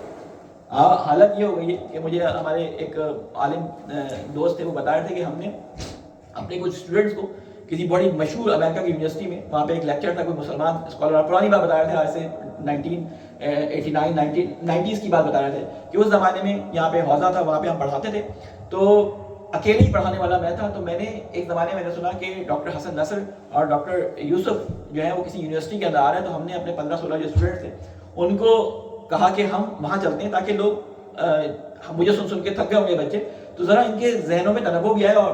Speaker 1: حالت یہ ہو گئی ہے کہ مجھے ہمارے ایک عالم دوست تھے، وہ بتا رہے تھے کہ ہم نے اپنے کچھ اسٹوڈنٹس کو کسی بڑی مشہور امریکہ کی یونیورسٹی میں، وہاں پہ ایک لیکچر تھا، کوئی مسلمان اسکالر، پرانی بات بتا رہے تھے، آج سے 1990s کی بات بتا رہے تھے کہ اس زمانے میں یہاں پہ حوضہ تھا، وہاں پہ ہم پڑھاتے تھے. تو اکیلے ہی پڑھانے والا میں تھا. تو میں نے ایک زمانے میں نے سنا کہ ڈاکٹر حسن نصر اور ڈاکٹر یوسف جو ہے وہ کسی یونیورسٹی کے اندر آ رہے ہیں. تو ہم نے اپنے 15-16 جو اسٹوڈنٹس تھے ان کو کہا کہ ہم وہاں چلتے ہیں تاکہ لوگ مجھے سن کے تھک گئے ہوں گے بچے، تو ذرا ان کے ذہنوں میں تنوع بھی آئے اور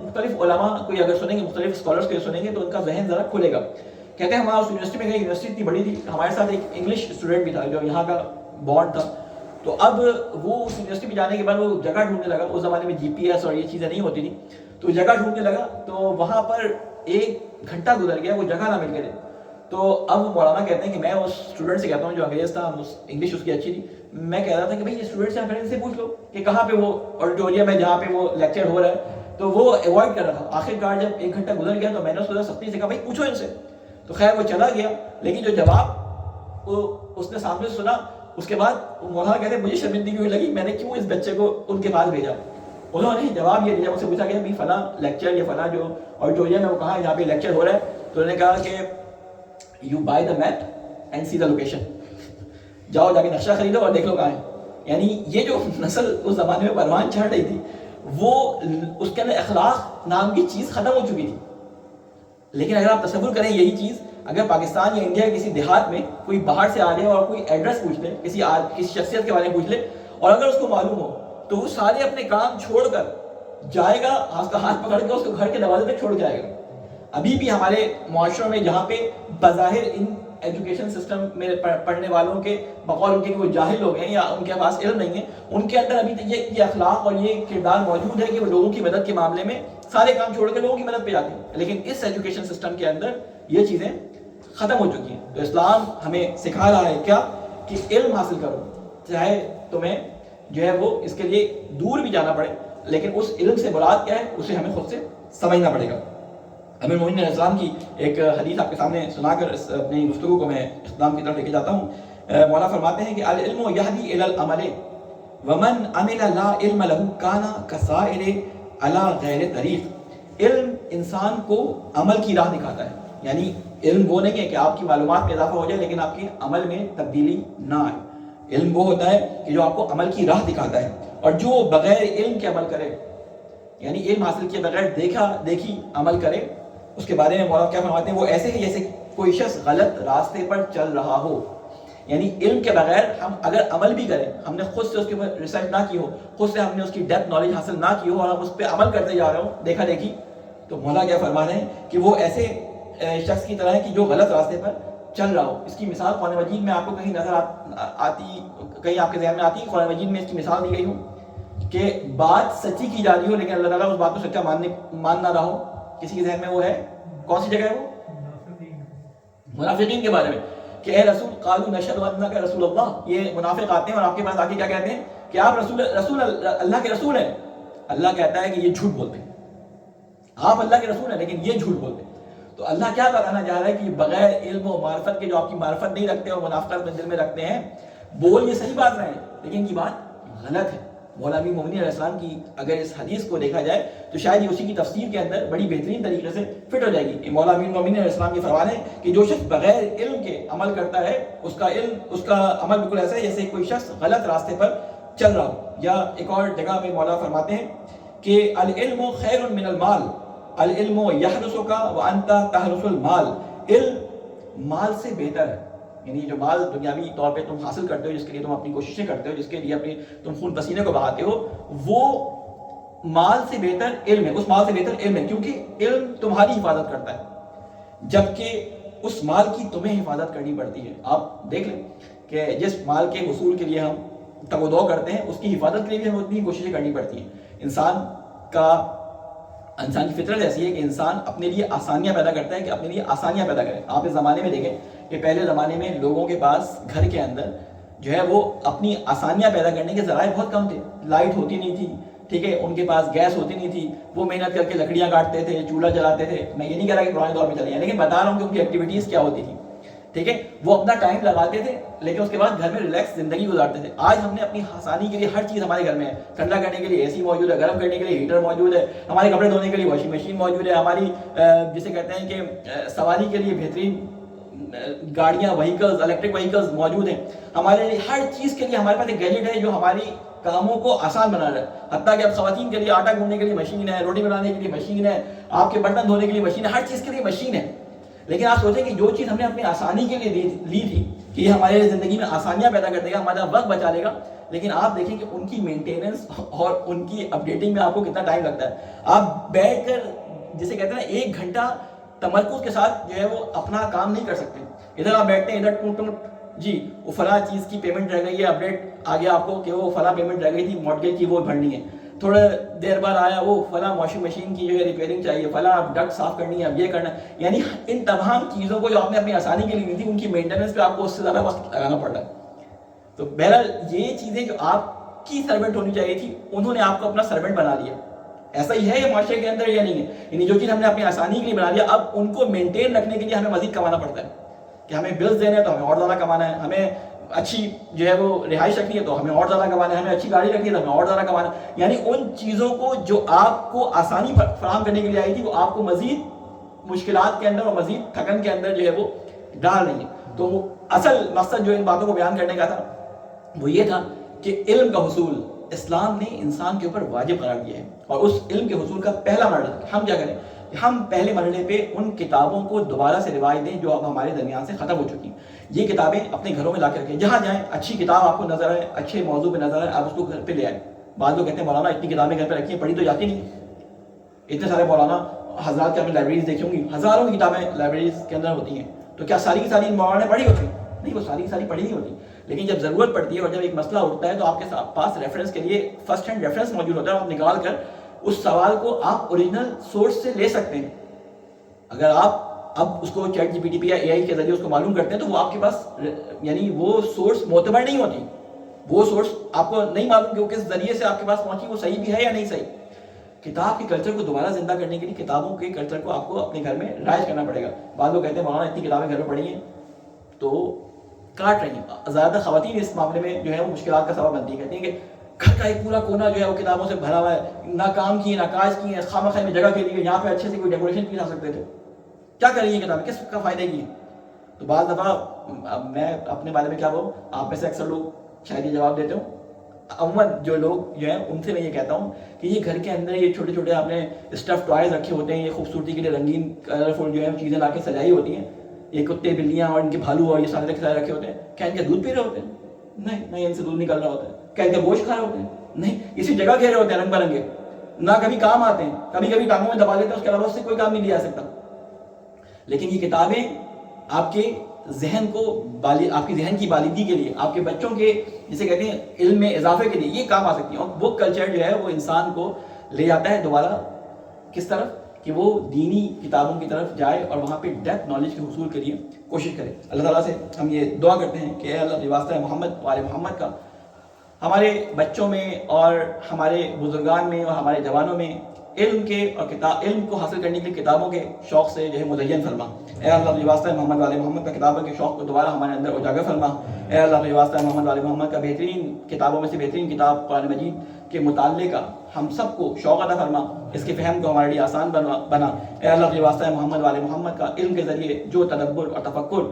Speaker 1: مختلف علماء کوئی اگر سنیں گے، مختلف اسکالرس کو سنیں گے تو ان کا ذہن ذرا کھلے گا. کہتے ہیں ہمارا اس یونیورسٹی میں گئے، یونیورسٹی اتنی بڑی تھی، ہمارے ساتھ ایک انگلش اسٹوڈنٹ بھی تھا جو یہاں کا بانڈ تھا. تو اب وہ اس یونیورسٹی میں جانے کے بعد وہ جگہ ڈھونڈنے لگا. اس زمانے میں GPS اور یہ چیزیں نہیں ہوتی تھیں، تو جگہ ڈھونڈنے لگا. تو وہاں پر 1 گھنٹہ گزر گیا، وہ جگہ نہ مل گئی. تو اب مولانا کہتے ہیں کہ میں اس اسٹوڈنٹ سے کہتا ہوں جو انگریز تھا، انگلش اس کی اچھی تھی، میں کہہ رہا تھا کہ بھائی یہ اسٹوڈنٹ سے پہلے سے پوچھ لو کہ کہاں پہ وہ آڈیٹوریم ہے جہاں پہ وہ لیکچر ہو رہا ہے. تو وہ اوائڈ کر رہا تھا. آخر کار جب 1 گھنٹہ گزر گیا تو میں نے اس کو سختی سے کہا بھائی پوچھو ان سے. تو خیر وہ چلا گیا، لیکن جو جواب اس نے سامنے سے سنا، اس کے بعد مولانا کہتے ہیں مجھے شرمندگی ہوئی لگی، میں نے کیوں اس بچے کو ان کے پاس بھیجا. انہوں نے جواب یہ دیا، مجھ سے پوچھا گیا بھی فلاں لیکچر یا فلاں جو آڈیٹوریم ہے وہ کہاں ہے جہاں پہ لیکچر ہو رہا ہے. تو انہوں نے کہا کہ you by the map and see the location, جاؤ جا کے نقشہ خریدو اور دیکھ لو کہاں ہے. یعنی یہ جو نسل اس زمانے میں پروان چڑھ رہی تھی، وہ اس کے اندر اخلاق نام کی چیز ختم ہو چکی تھی. لیکن اگر آپ تصور کریں یہی چیز اگر پاکستان یا انڈیا کے کسی دیہات میں کوئی باہر سے آ جائے اور کوئی ایڈریس پوچھ لے، کسی شخصیت کے بارے میں پوچھ لے، اور اگر اس کو معلوم ہو تو وہ سارے اپنے کام چھوڑ کر جائے گا، اس کا ہاتھ پکڑ کے اس کو گھر کے دروازے تک چھوڑ کے آئے گا. ابھی بھی ہمارے معاشروں میں جہاں پہ بظاہر ان ایجوکیشن سسٹم میں پڑھنے والوں کے بقول ان کے وہ جاہل لوگ ہیں یا ان کے پاس علم نہیں ہے، ان کے اندر ابھی یہ اخلاق اور یہ کردار موجود ہے کہ وہ لوگوں کی مدد کے معاملے میں سارے کام چھوڑ کے لوگوں کی مدد پہ جاتے ہیں. لیکن اس ایجوکیشن سسٹم کے اندر یہ چیزیں ختم ہو چکی ہیں. تو اسلام ہمیں سکھا رہا ہے کیا کہ علم حاصل کرو، چاہے تمہیں جو ہے وہ اس کے لیے دور بھی جانا پڑے، لیکن اس علم سے مراد کیا ہے اسے ہمیں خود سے سمجھنا پڑے گا. امیر المومنین علیہ السلام کی ایک حدیث آپ کے سامنے سنا کر اپنی گفتگو کو میں اختتام کی طرف لے کے جاتا ہوں. مولانا فرماتے ہیں کہ العلم یہدی الی العمل ومن عمل لا علم له کان کسائر علی غیر طریق. علم انسان کو عمل کی راہ دکھاتا ہے. یعنی علم وہ نہیں ہے کہ آپ کی معلومات میں اضافہ ہو جائے لیکن آپ کے عمل میں تبدیلی نہ آئے. علم وہ ہوتا ہے کہ جو آپ کو عمل کی راہ دکھاتا ہے. اور جو بغیر علم کے عمل کرے، یعنی علم حاصل کیے بغیر دیکھی عمل کرے، اس کے بارے میں مولانا کیا فرماتے ہیں، وہ ایسے ہی جیسے کوئی شخص غلط راستے پر چل رہا ہو. یعنی علم کے بغیر ہم اگر عمل بھی کریں، ہم نے خود سے اس کے اوپر ریسرچ نہ کی ہو، خود سے ہم نے اس کی ڈیپتھ نالج حاصل نہ کی ہو اور ہم اس پہ عمل کرتے جا رہے ہوں دیکھا دیکھی، تو مولا کیا فرما رہے ہیں کہ وہ ایسے شخص کی طرح ہے کہ جو غلط راستے پر چل رہا ہو. اس کی مثال قرآن مجید میں آپ کو کہیں نظر آتی، کہیں آپ کے ذہن میں آتی ہے؟ قرآن مجید میں اس کی مثال دی گئی ہو کہ بات سچی کی جا رہی ہو لیکن اللہ تعالیٰ اس بات کو سچا مان نہ رہا ہو. کسی کے ذہن میں وہ ہے؟ کون سی جگہ ہے وہ؟ منافقین کے بارے میں کہ اے رسول قالوا نشهد انک رسول اللہ. یہ منافق آتے ہیں اور آپ کے پاس آ کے کیا کہتے ہیں کہ آپ رسول اللہ کے رسول ہیں. اللہ کہتا ہے کہ یہ جھوٹ بولتے ہیں، آپ اللہ کے رسول ہیں لیکن یہ جھوٹ بولتے ہیں. تو اللہ کیا بتانا چاہ رہا ہے کہ بغیر علم و معرفت کے جو آپ کی معرفت نہیں رکھتے اور منافقت اپنے دل میں رکھتے ہیں، بول یہ صحیح بات رہے ہیں لیکن ان کی بات غلط ہے. مولا امیر مومنین علیہ السلام کی اگر اس حدیث کو دیکھا جائے تو شاید یہ اسی کی تفسیر کے اندر بڑی بہترین طریقے سے فٹ ہو جائے گی. مولا امیر مومنین علیہ السلام یہ فرمان ہے کہ جو شخص بغیر علم کے عمل کرتا ہے اس کا عمل بالکل ایسا ہے جیسے کوئی شخص غلط راستے پر چل رہا ہو. یا ایک اور جگہ میں مولا فرماتے ہیں کہ العلم خیر من المال، العلم یحرسک وانت تحرس المال. علم مال سے بہتر ہے. یعنی جو مال دنیاوی طور پہ تم حاصل کرتے ہو، جس کے لیے تم اپنی کوششیں کرتے ہو، جس کے لیے تم خون پسینے کو بہاتے ہو، وہ مال سے بہتر علم ہے. اس مال سے بہتر علم ہے کیونکہ علم تمہاری حفاظت کرتا ہے جبکہ اس مال کی تمہیں حفاظت کرنی پڑتی ہے. آپ دیکھ لیں کہ جس مال کے حصول کے لیے ہم تگ و دو کرتے ہیں، اس کی حفاظت کے لیے ہمیں اتنی کوششیں کرنی پڑتی ہیں. انسان کی فطرت ایسی ہے کہ انسان اپنے لیے آسانیاں پیدا کرتا ہے کہ اپنے لیے آسانیاں پیدا کرے. آپ اس زمانے میں دیکھیں کہ پہلے زمانے میں لوگوں کے پاس گھر کے اندر جو ہے وہ اپنی آسانیاں پیدا کرنے کے ذرائع بہت کم تھے. لائٹ ہوتی نہیں تھی، ٹھیک ہے، ان کے پاس گیس ہوتی نہیں تھی، وہ محنت کر کے لکڑیاں کاٹتے تھے، چولہا جلاتے تھے. میں یہ نہیں کہہ رہا کہ پرانے دور میں چلے ہیں، لیکن بتا رہا ہوں کہ ان کی ایکٹیویٹیز کیا ہوتی تھی. ٹھیک ہے، وہ اپنا ٹائم لگاتے تھے لیکن اس کے بعد گھر میں ریلیکس زندگی گزارتے تھے. آج ہم نے اپنی آسانی کے لیے ہر چیز ہمارے گھر میں ہے. ٹھنڈا کرنے کے لیے اے سی موجود ہے، گرم کرنے کے لیے ہیٹر موجود ہے، ہمارے کپڑے دھونے کے لیے واشنگ مشین موجود ہے، ہماری جسے کہتے ہیں کہ سواری کے لیے بہترین گاڑیاں، وہیکلز، الیکٹرک وہیکلز موجود ہیں. ہمارے لیے ہر چیز کے لیے ہمارے پاس ایک گیجٹ ہے جو ہماری کاموں کو آسان بنا رہا ہے. حتیٰ کہ اب خواتین کے لیے آٹا گوندنے کے لیے مشین ہے، روٹی بنانے کے لیے مشین ہے، آپ کے برتن دھونے کے لیے مشین ہے، ہر چیز کے لیے مشین ہے. لیکن آپ سوچیں کہ جو چیز ہم نے اپنی آسانی کے لیے لی تھی کہ یہ ہمارے زندگی میں آسانیاں پیدا کر دے گا، ہمارا وقت بچا لے گا، لیکن آپ دیکھیں کہ ان کی مینٹیننس اور ان کی اپڈیٹنگ میں آپ کو کتنا ٹائم لگتا ہے. آپ بیٹھ کر جسے کہتے ہیں 1 گھنٹہ تمرکز کے ساتھ جو ہے وہ اپنا کام نہیں کر سکتے. ادھر آپ بیٹھتے ہیں، ادھر ٹوٹ جی وہ فلاں چیز کی پیمنٹ رہ گئی ہے، اپڈیٹ آ گیا آپ کو کہ وہ فلاں پیمنٹ رہ گئی تھی مارگیج کی، وہ بھرنی ہے. تھوڑا دیر بعد آیا وہ فلاں واشنگ مشین کی جو ہے ریپیئرنگ چاہیے، فلاں ڈکٹ صاف کرنی ہے، اب یہ کرنا ہے. یعنی ان تمام چیزوں کو جو آپ نے اپنی آسانی کے لیے لی تھی، ان کی مینٹیننس پہ آپ کو اس سے زیادہ وقت لگانا پڑ رہا ہے. تو بہرحال یہ چیزیں جو آپ کی سرونٹ ہونی چاہیے تھی، انہوں نے آپ کو اپنا سرونٹ بنا لیا. ایسا ہی ہے یہ معاشرے کے اندر یا نہیں ہے؟ یعنی جو چیز ہم نے اپنی آسانی کے لیے بنا لیا، اب ان کو مینٹین رکھنے کے لیے ہمیں مزید کمانا پڑتا ہے کہ ہمیں بلز دینے ہیں تو ہمیں اور زیادہ کمانا ہے، ہمیں اچھی جو ہے وہ رہائش رکھنی ہے تو ہمیں اور زیادہ کمانا ہے، ہمیں اچھی گاڑی رکھنی ہے تو ہمیں اور زیادہ کمانا ہے. یعنی ان چیزوں کو جو آپ کو آسانی فراہم کرنے کے لیے آئی تھی، وہ آپ کو مزید مشکلات کے اندر اور مزید تھکن کے اندر جو ہے وہ ڈال رہی ہے. تو اصل مقصد جو ان باتوں کو بیان کرنے کا تھا وہ یہ تھا کہ علم کا حصول اسلام نے انسان کے اوپر واجب قرار دیا ہے. اور اس علم کے حصول کا پہلا مرحلہ ہم کیا کریں؟ ہم پہلے مرحلے پہ ان کتابوں کو دوبارہ سے روایت دیں جو اب ہمارے درمیان سے ختم ہو چکی ہیں. یہ کتابیں اپنے گھروں میں لا کر کے جہاں جائیں، اچھی کتاب آپ کو نظر آئے، اچھے موضوع پہ نظر آئے، آپ اس کو گھر پہ لے آئیں. بعض لوگ کہتے ہیں مولانا اتنی کتابیں گھر پہ رکھی ہیں، پڑھی تو جاتی نہیں. اتنے سارے مولانا حضرات کے اپنی لائبریریز دیکھی ہوں گی، ہزاروں کی کتابیں لائبریریز کے اندر ہوتی ہیں. تو کیا ساری کی ساری مولانا نے پڑھی ہوتی ہیں؟ نہیں، وہ ساری کی ساری پڑھی نہیں ہوتی. لیکن جب ضرورت پڑتی ہے اور جب ایک مسئلہ اٹھتا ہے تو آپ کے پاس ریفرنس کے لیے فرسٹ ہینڈ ریفرنس موجود ہوتا ہے. آپ نکال کر اس سوال کو آپ اوریجنل سورس سے لے سکتے ہیں. اگر آپ اب اس کو chat G P T P یا اے آئی کے ذریعے اس کو معلوم کرتے ہیں تو وہ آپ کے پاس یعنی وہ سورس معتبر نہیں ہوتی. وہ سورس آپ کو نہیں معلوم کہ وہ کس ذریعے سے آپ کے پاس پہنچی، وہ صحیح بھی ہے یا نہیں صحیح. کتاب کے کلچر کو دوبارہ زندہ کرنے کے لیے کتابوں کے کلچر کو آپ کو اپنے گھر میں رائج کرنا پڑے گا. بعض لوگ کہتے ہیں مولانا اتنی کتابیں گھر میں پڑھی ہیں تو کاٹ رہی ہیں. زیادہ خواتین اس معاملے میں جو ہے وہ مشکلات کا سبب بنتی ہے. کہتی ہیں کہ گھر کا ایک پورا کونا جو ہے وہ کتابوں سے بھرا ہوا ہے، نہ کام کی نہ کاج کی ہے، خواہ مخواہ میں جگہ کے لیے یہاں پہ اچھے سے کوئی ڈیکوریشن بھی لا سکتے تھے. کیا کر رہی ہیں کتابیں، کس کا فائدے کی ہیں؟ تو بعض دفعہ میں اپنے بارے میں کیا بولوں، آپ میں سے اکثر لوگ شاید یہ جواب دیتے ہوں. عموماً جو لوگ جو ہیں ان سے میں یہ کہتا ہوں کہ یہ گھر کے اندر یہ چھوٹے چھوٹے آپ نے اسٹف ٹوائز رکھے ہوتے ہیں، یہ خوبصورتی کے لیے رنگین کلرفل جو ہے چیزیں لا کے سجائی ہوتی ہیں، یہ کتے بلیاں اور ان کے بھالو اور یہ سارے رکھے ہوتے ہیں. کیا ان کے دودھ پی رہے ہوتے ہیں؟ نہیں، نہیں ان سے دودھ نکل رہا ہوتا ہے. کیا ان کا گوشت کھا رہے ہوتے ہیں؟ نہیں. اسی جگہ گھیرے ہوتے ہیں رنگ برنگے. نہ کبھی کام آتے ہیں، کبھی کبھی ٹانگوں میں دبا لیتے ہیں، اس کے علاوہ اس سے کوئی کام نہیں لیا جا سکتا. لیکن یہ کتابیں آپ کے ذہن کو آپ کی ذہن کی بالغی کے لیے، آپ کے بچوں کے جسے کہتے ہیں علم میں اضافے کے لیے یہ کام آ سکتی ہیں. اور بک کلچر جو ہے وہ انسان کو لے جاتا ہے دوبارہ کس طرف کہ وہ دینی کتابوں کی طرف جائے اور وہاں پہ ڈیپتھ نالج کے حصول کے لیے کوشش کرے. اللہ تعالیٰ سے ہم یہ دعا کرتے ہیں کہ اے اللہ واسطہ محمد وآل محمد کا ہمارے بچوں میں اور ہمارے بزرگان میں اور ہمارے جوانوں میں علم کے اور علم کو حاصل کرنے کے لیے کتابوں کے شوق سے جو ہے مزین فرما. اے اللہ واسطہ محمد وآل محمد کا کتابوں کے شوق کو دوبارہ ہمارے اندر اجاگر فرما. اے اللہ واسطہ محمد وآل محمد کا بہترین کتابوں میں سے بہترین کتاب قرآن مجید کے مطالعے کا ہم سب کو شوق عطا فرما، اس کے فہم کو ہمارے لیے آسان بنا. اے اللہ واسطہ محمد وآل محمد کا علم کے ذریعے جو تدبر اور تفکر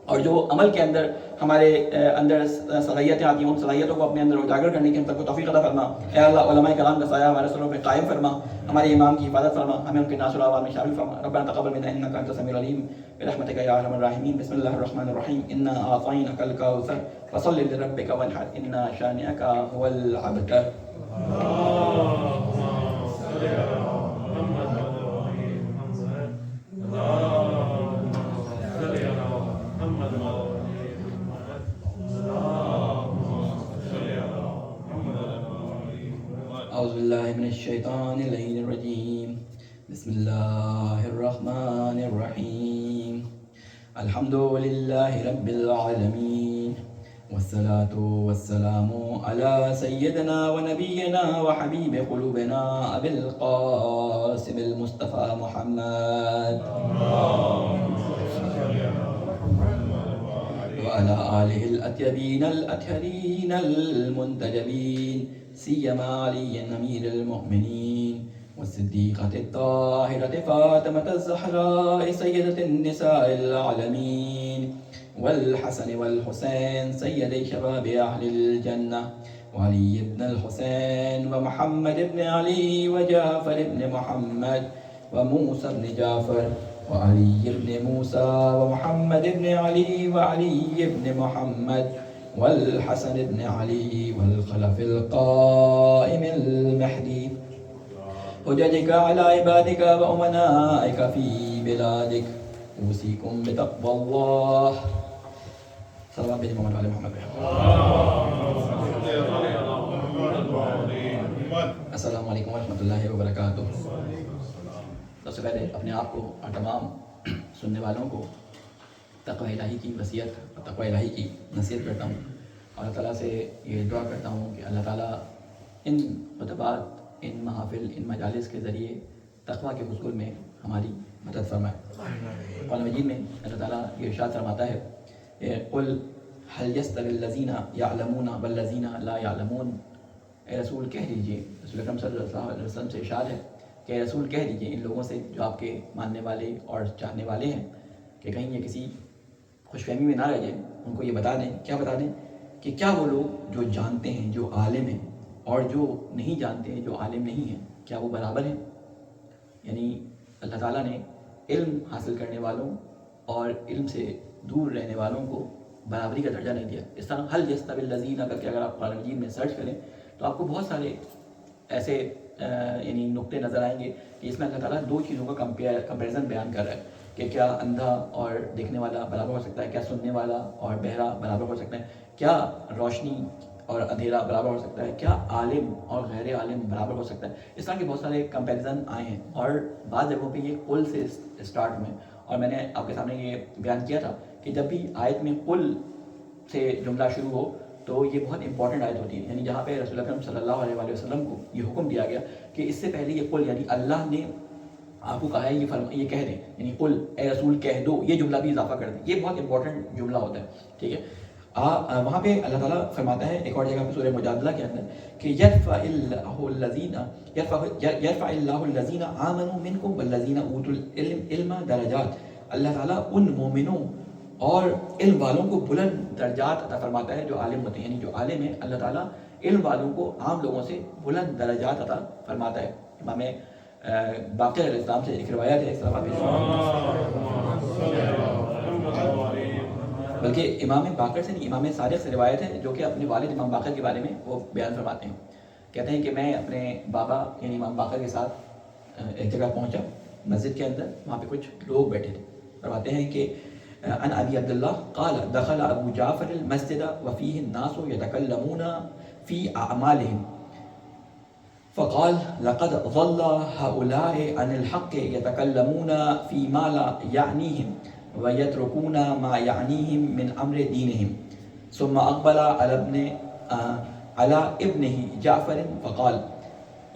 Speaker 1: اور جو عمل کے اندر ہمارے اندر صلاحیتیں آتی ہیں، ان صلاحیتوں کو اپنے اندر اجاگر کرنے کی ہم سب کو توفیق عطا فرما. اے اللہ علماء کرام کا سایہ ہمارے سروں پہ قائم فرما، ہمارے امام کی حفاظت فرما، ہمیں ان کے ناصر اعوان میں شامل فرما. ربنا تقبل منا انك انت السميع العليم برحمتك يا ارحم الراحمين. بسم الله الرحمن الرحيم. انا اعطيناك الكوثر فصل لربك وانحر ان شانئك هو الابتر. اعوذ باللہ من الشیطان اللعین الرجیم. بسم اللہ الرحمن الرحیم. الحمد للہ رب العالمین والصلاة والسلام علی سیدنا ونبینا وحبیب قلوبنا ابی القاسم المصطفى محمد وعلى آلہ الأطیبین الأطہرین المنتجبین سیما علی امیر المؤمنین والصدیقة الطاہرة فاطمة الزہراء سیدة النساء العالمین والحسن والحسین سید شباب اہل الجنہ وعلی ابن الحسین ومحمد ابن علی وجعفر ابن محمد وموسى ابن جعفر وعلي ابن موسى ومحمد ابن علي وعلي ابن محمد والحسن ابن علي والخلف القائم المهدي حججك على عبادك وأمنائك في بلادك أوصيكم بتقوى الله. صلوات بن محمد وعلى محمد. السلام علیکم ورحمۃ اللہ وبرکاتہ. سب سے پہلے اپنے آپ کو اور تمام سننے والوں کو تقوی الہی کی وصیت اور تقوی الہی کی نصیحت کرتا ہوں. اور اللہ تعالیٰ سے یہ دعا کرتا ہوں کہ اللہ تعالیٰ ان خطبات، ان محافل، ان مجالس کے ذریعے تقوی کے حصول میں ہماری مدد فرمائے. قرآن مجید میں اللہ تعالیٰ یہ ارشاد فرماتا ہے قل هل يستوي الذين يعلمون والذين لا يعلمون. اے رسول کہہ دیجیے، رسول اکرم صلی اللہ علیہ وسلم سے ارشاد ہے کہ رسول کہہ دیجیے ان لوگوں سے جو آپ کے ماننے والے اور چاہنے والے ہیں کہ کہیں یہ کسی خوش فہمی میں نہ رہ جائیں. ان کو یہ بتا دیں، کیا بتا دیں کہ کیا وہ لوگ جو جانتے ہیں، جو عالم ہیں، اور جو نہیں جانتے ہیں، جو عالم نہیں ہیں، کیا وہ برابر ہیں؟ یعنی اللہ تعالیٰ نے علم حاصل کرنے والوں اور علم سے دور رہنے والوں کو برابری کا درجہ نہیں دیا. اس طرح حل یستوی الذین کر کے اگر آپ قرآن مجید میں سرچ کریں تو آپ کو بہت سارے ایسے یعنی نقطے نظر آئیں گے کہ اس میں اللہ تعالیٰ دو چیزوں کا کمپیریزن بیان کر رہا ہے کہ کیا اندھا اور دیکھنے والا برابر ہو سکتا ہے، کیا سننے والا اور بہرا برابر ہو سکتا ہے، کیا روشنی اور اندھیرا برابر ہو سکتا ہے، کیا عالم اور غیر عالم برابر ہو سکتا ہے. اس طرح کے بہت سارے کمپیریزن آئے ہیں اور بعض جگہوں پہ یہ قل سے اسٹارٹ ہوئے. اور میں نے آپ کے سامنے یہ بیان کیا تھا کہ جب بھی آیت میں قل سے جملہ شروع ہو تو یہ بہت امپورٹنٹ آیت ہوتی ہے. یعنی جہاں پہ رسول اکرم صلی اللہ علیہ وسلم کو یہ حکم دیا گیا کہ اس سے پہلے یہ قل، یعنی اللہ نے آپ کو کہا ہے یہ کہہ دیں، یعنی قل اے رسول کہہ دو، یہ جملہ بھی اضافہ کر دیں. یہ بہت امپورٹنٹ جملہ ہوتا ہے. ٹھیک ہے، وہاں پہ اللہ تعالیٰ فرماتا ہے ایک اور جگہ پہ سورہ مجادلہ کے اندر کہ یرفع اللہ الذین آمنوا منکم والذین اوتوا العلم درجات. اللہ تعالیٰ ان مومنوں اور علم والوں کو بلند درجات عطا فرماتا ہے جو عالم ہوتے ہیں. یعنی جو عالم ہے اللہ تعالیٰ علم والوں کو عام لوگوں سے بلند درجات عطا فرماتا ہے. امام باقر علیہ السلام سے ایک روایت ہے، بلکہ امام باقر سے نہیں، امام صادق سے روایت ہے جو کہ اپنے والد امام باقر کے بارے میں وہ بیان فرماتے ہیں کہتے ہیں کہ میں اپنے بابا یعنی امام باقر کے ساتھ ایک جگہ پہنچا مسجد کے اندر، وہاں پہ کچھ لوگ بیٹھے تھے. فرماتے ہیں کہ عن ابی عبداللہ قال دخل ابو جعفر المسجد وفيه الناس يتكلمون في اعمالهم فقال لقد ظل هؤلاء عن الحق يتكلمون فيما لا يعنيهم ويتركون ما يعنيهم من امر دينهم ثم اقبل على ابنه جعفر فقال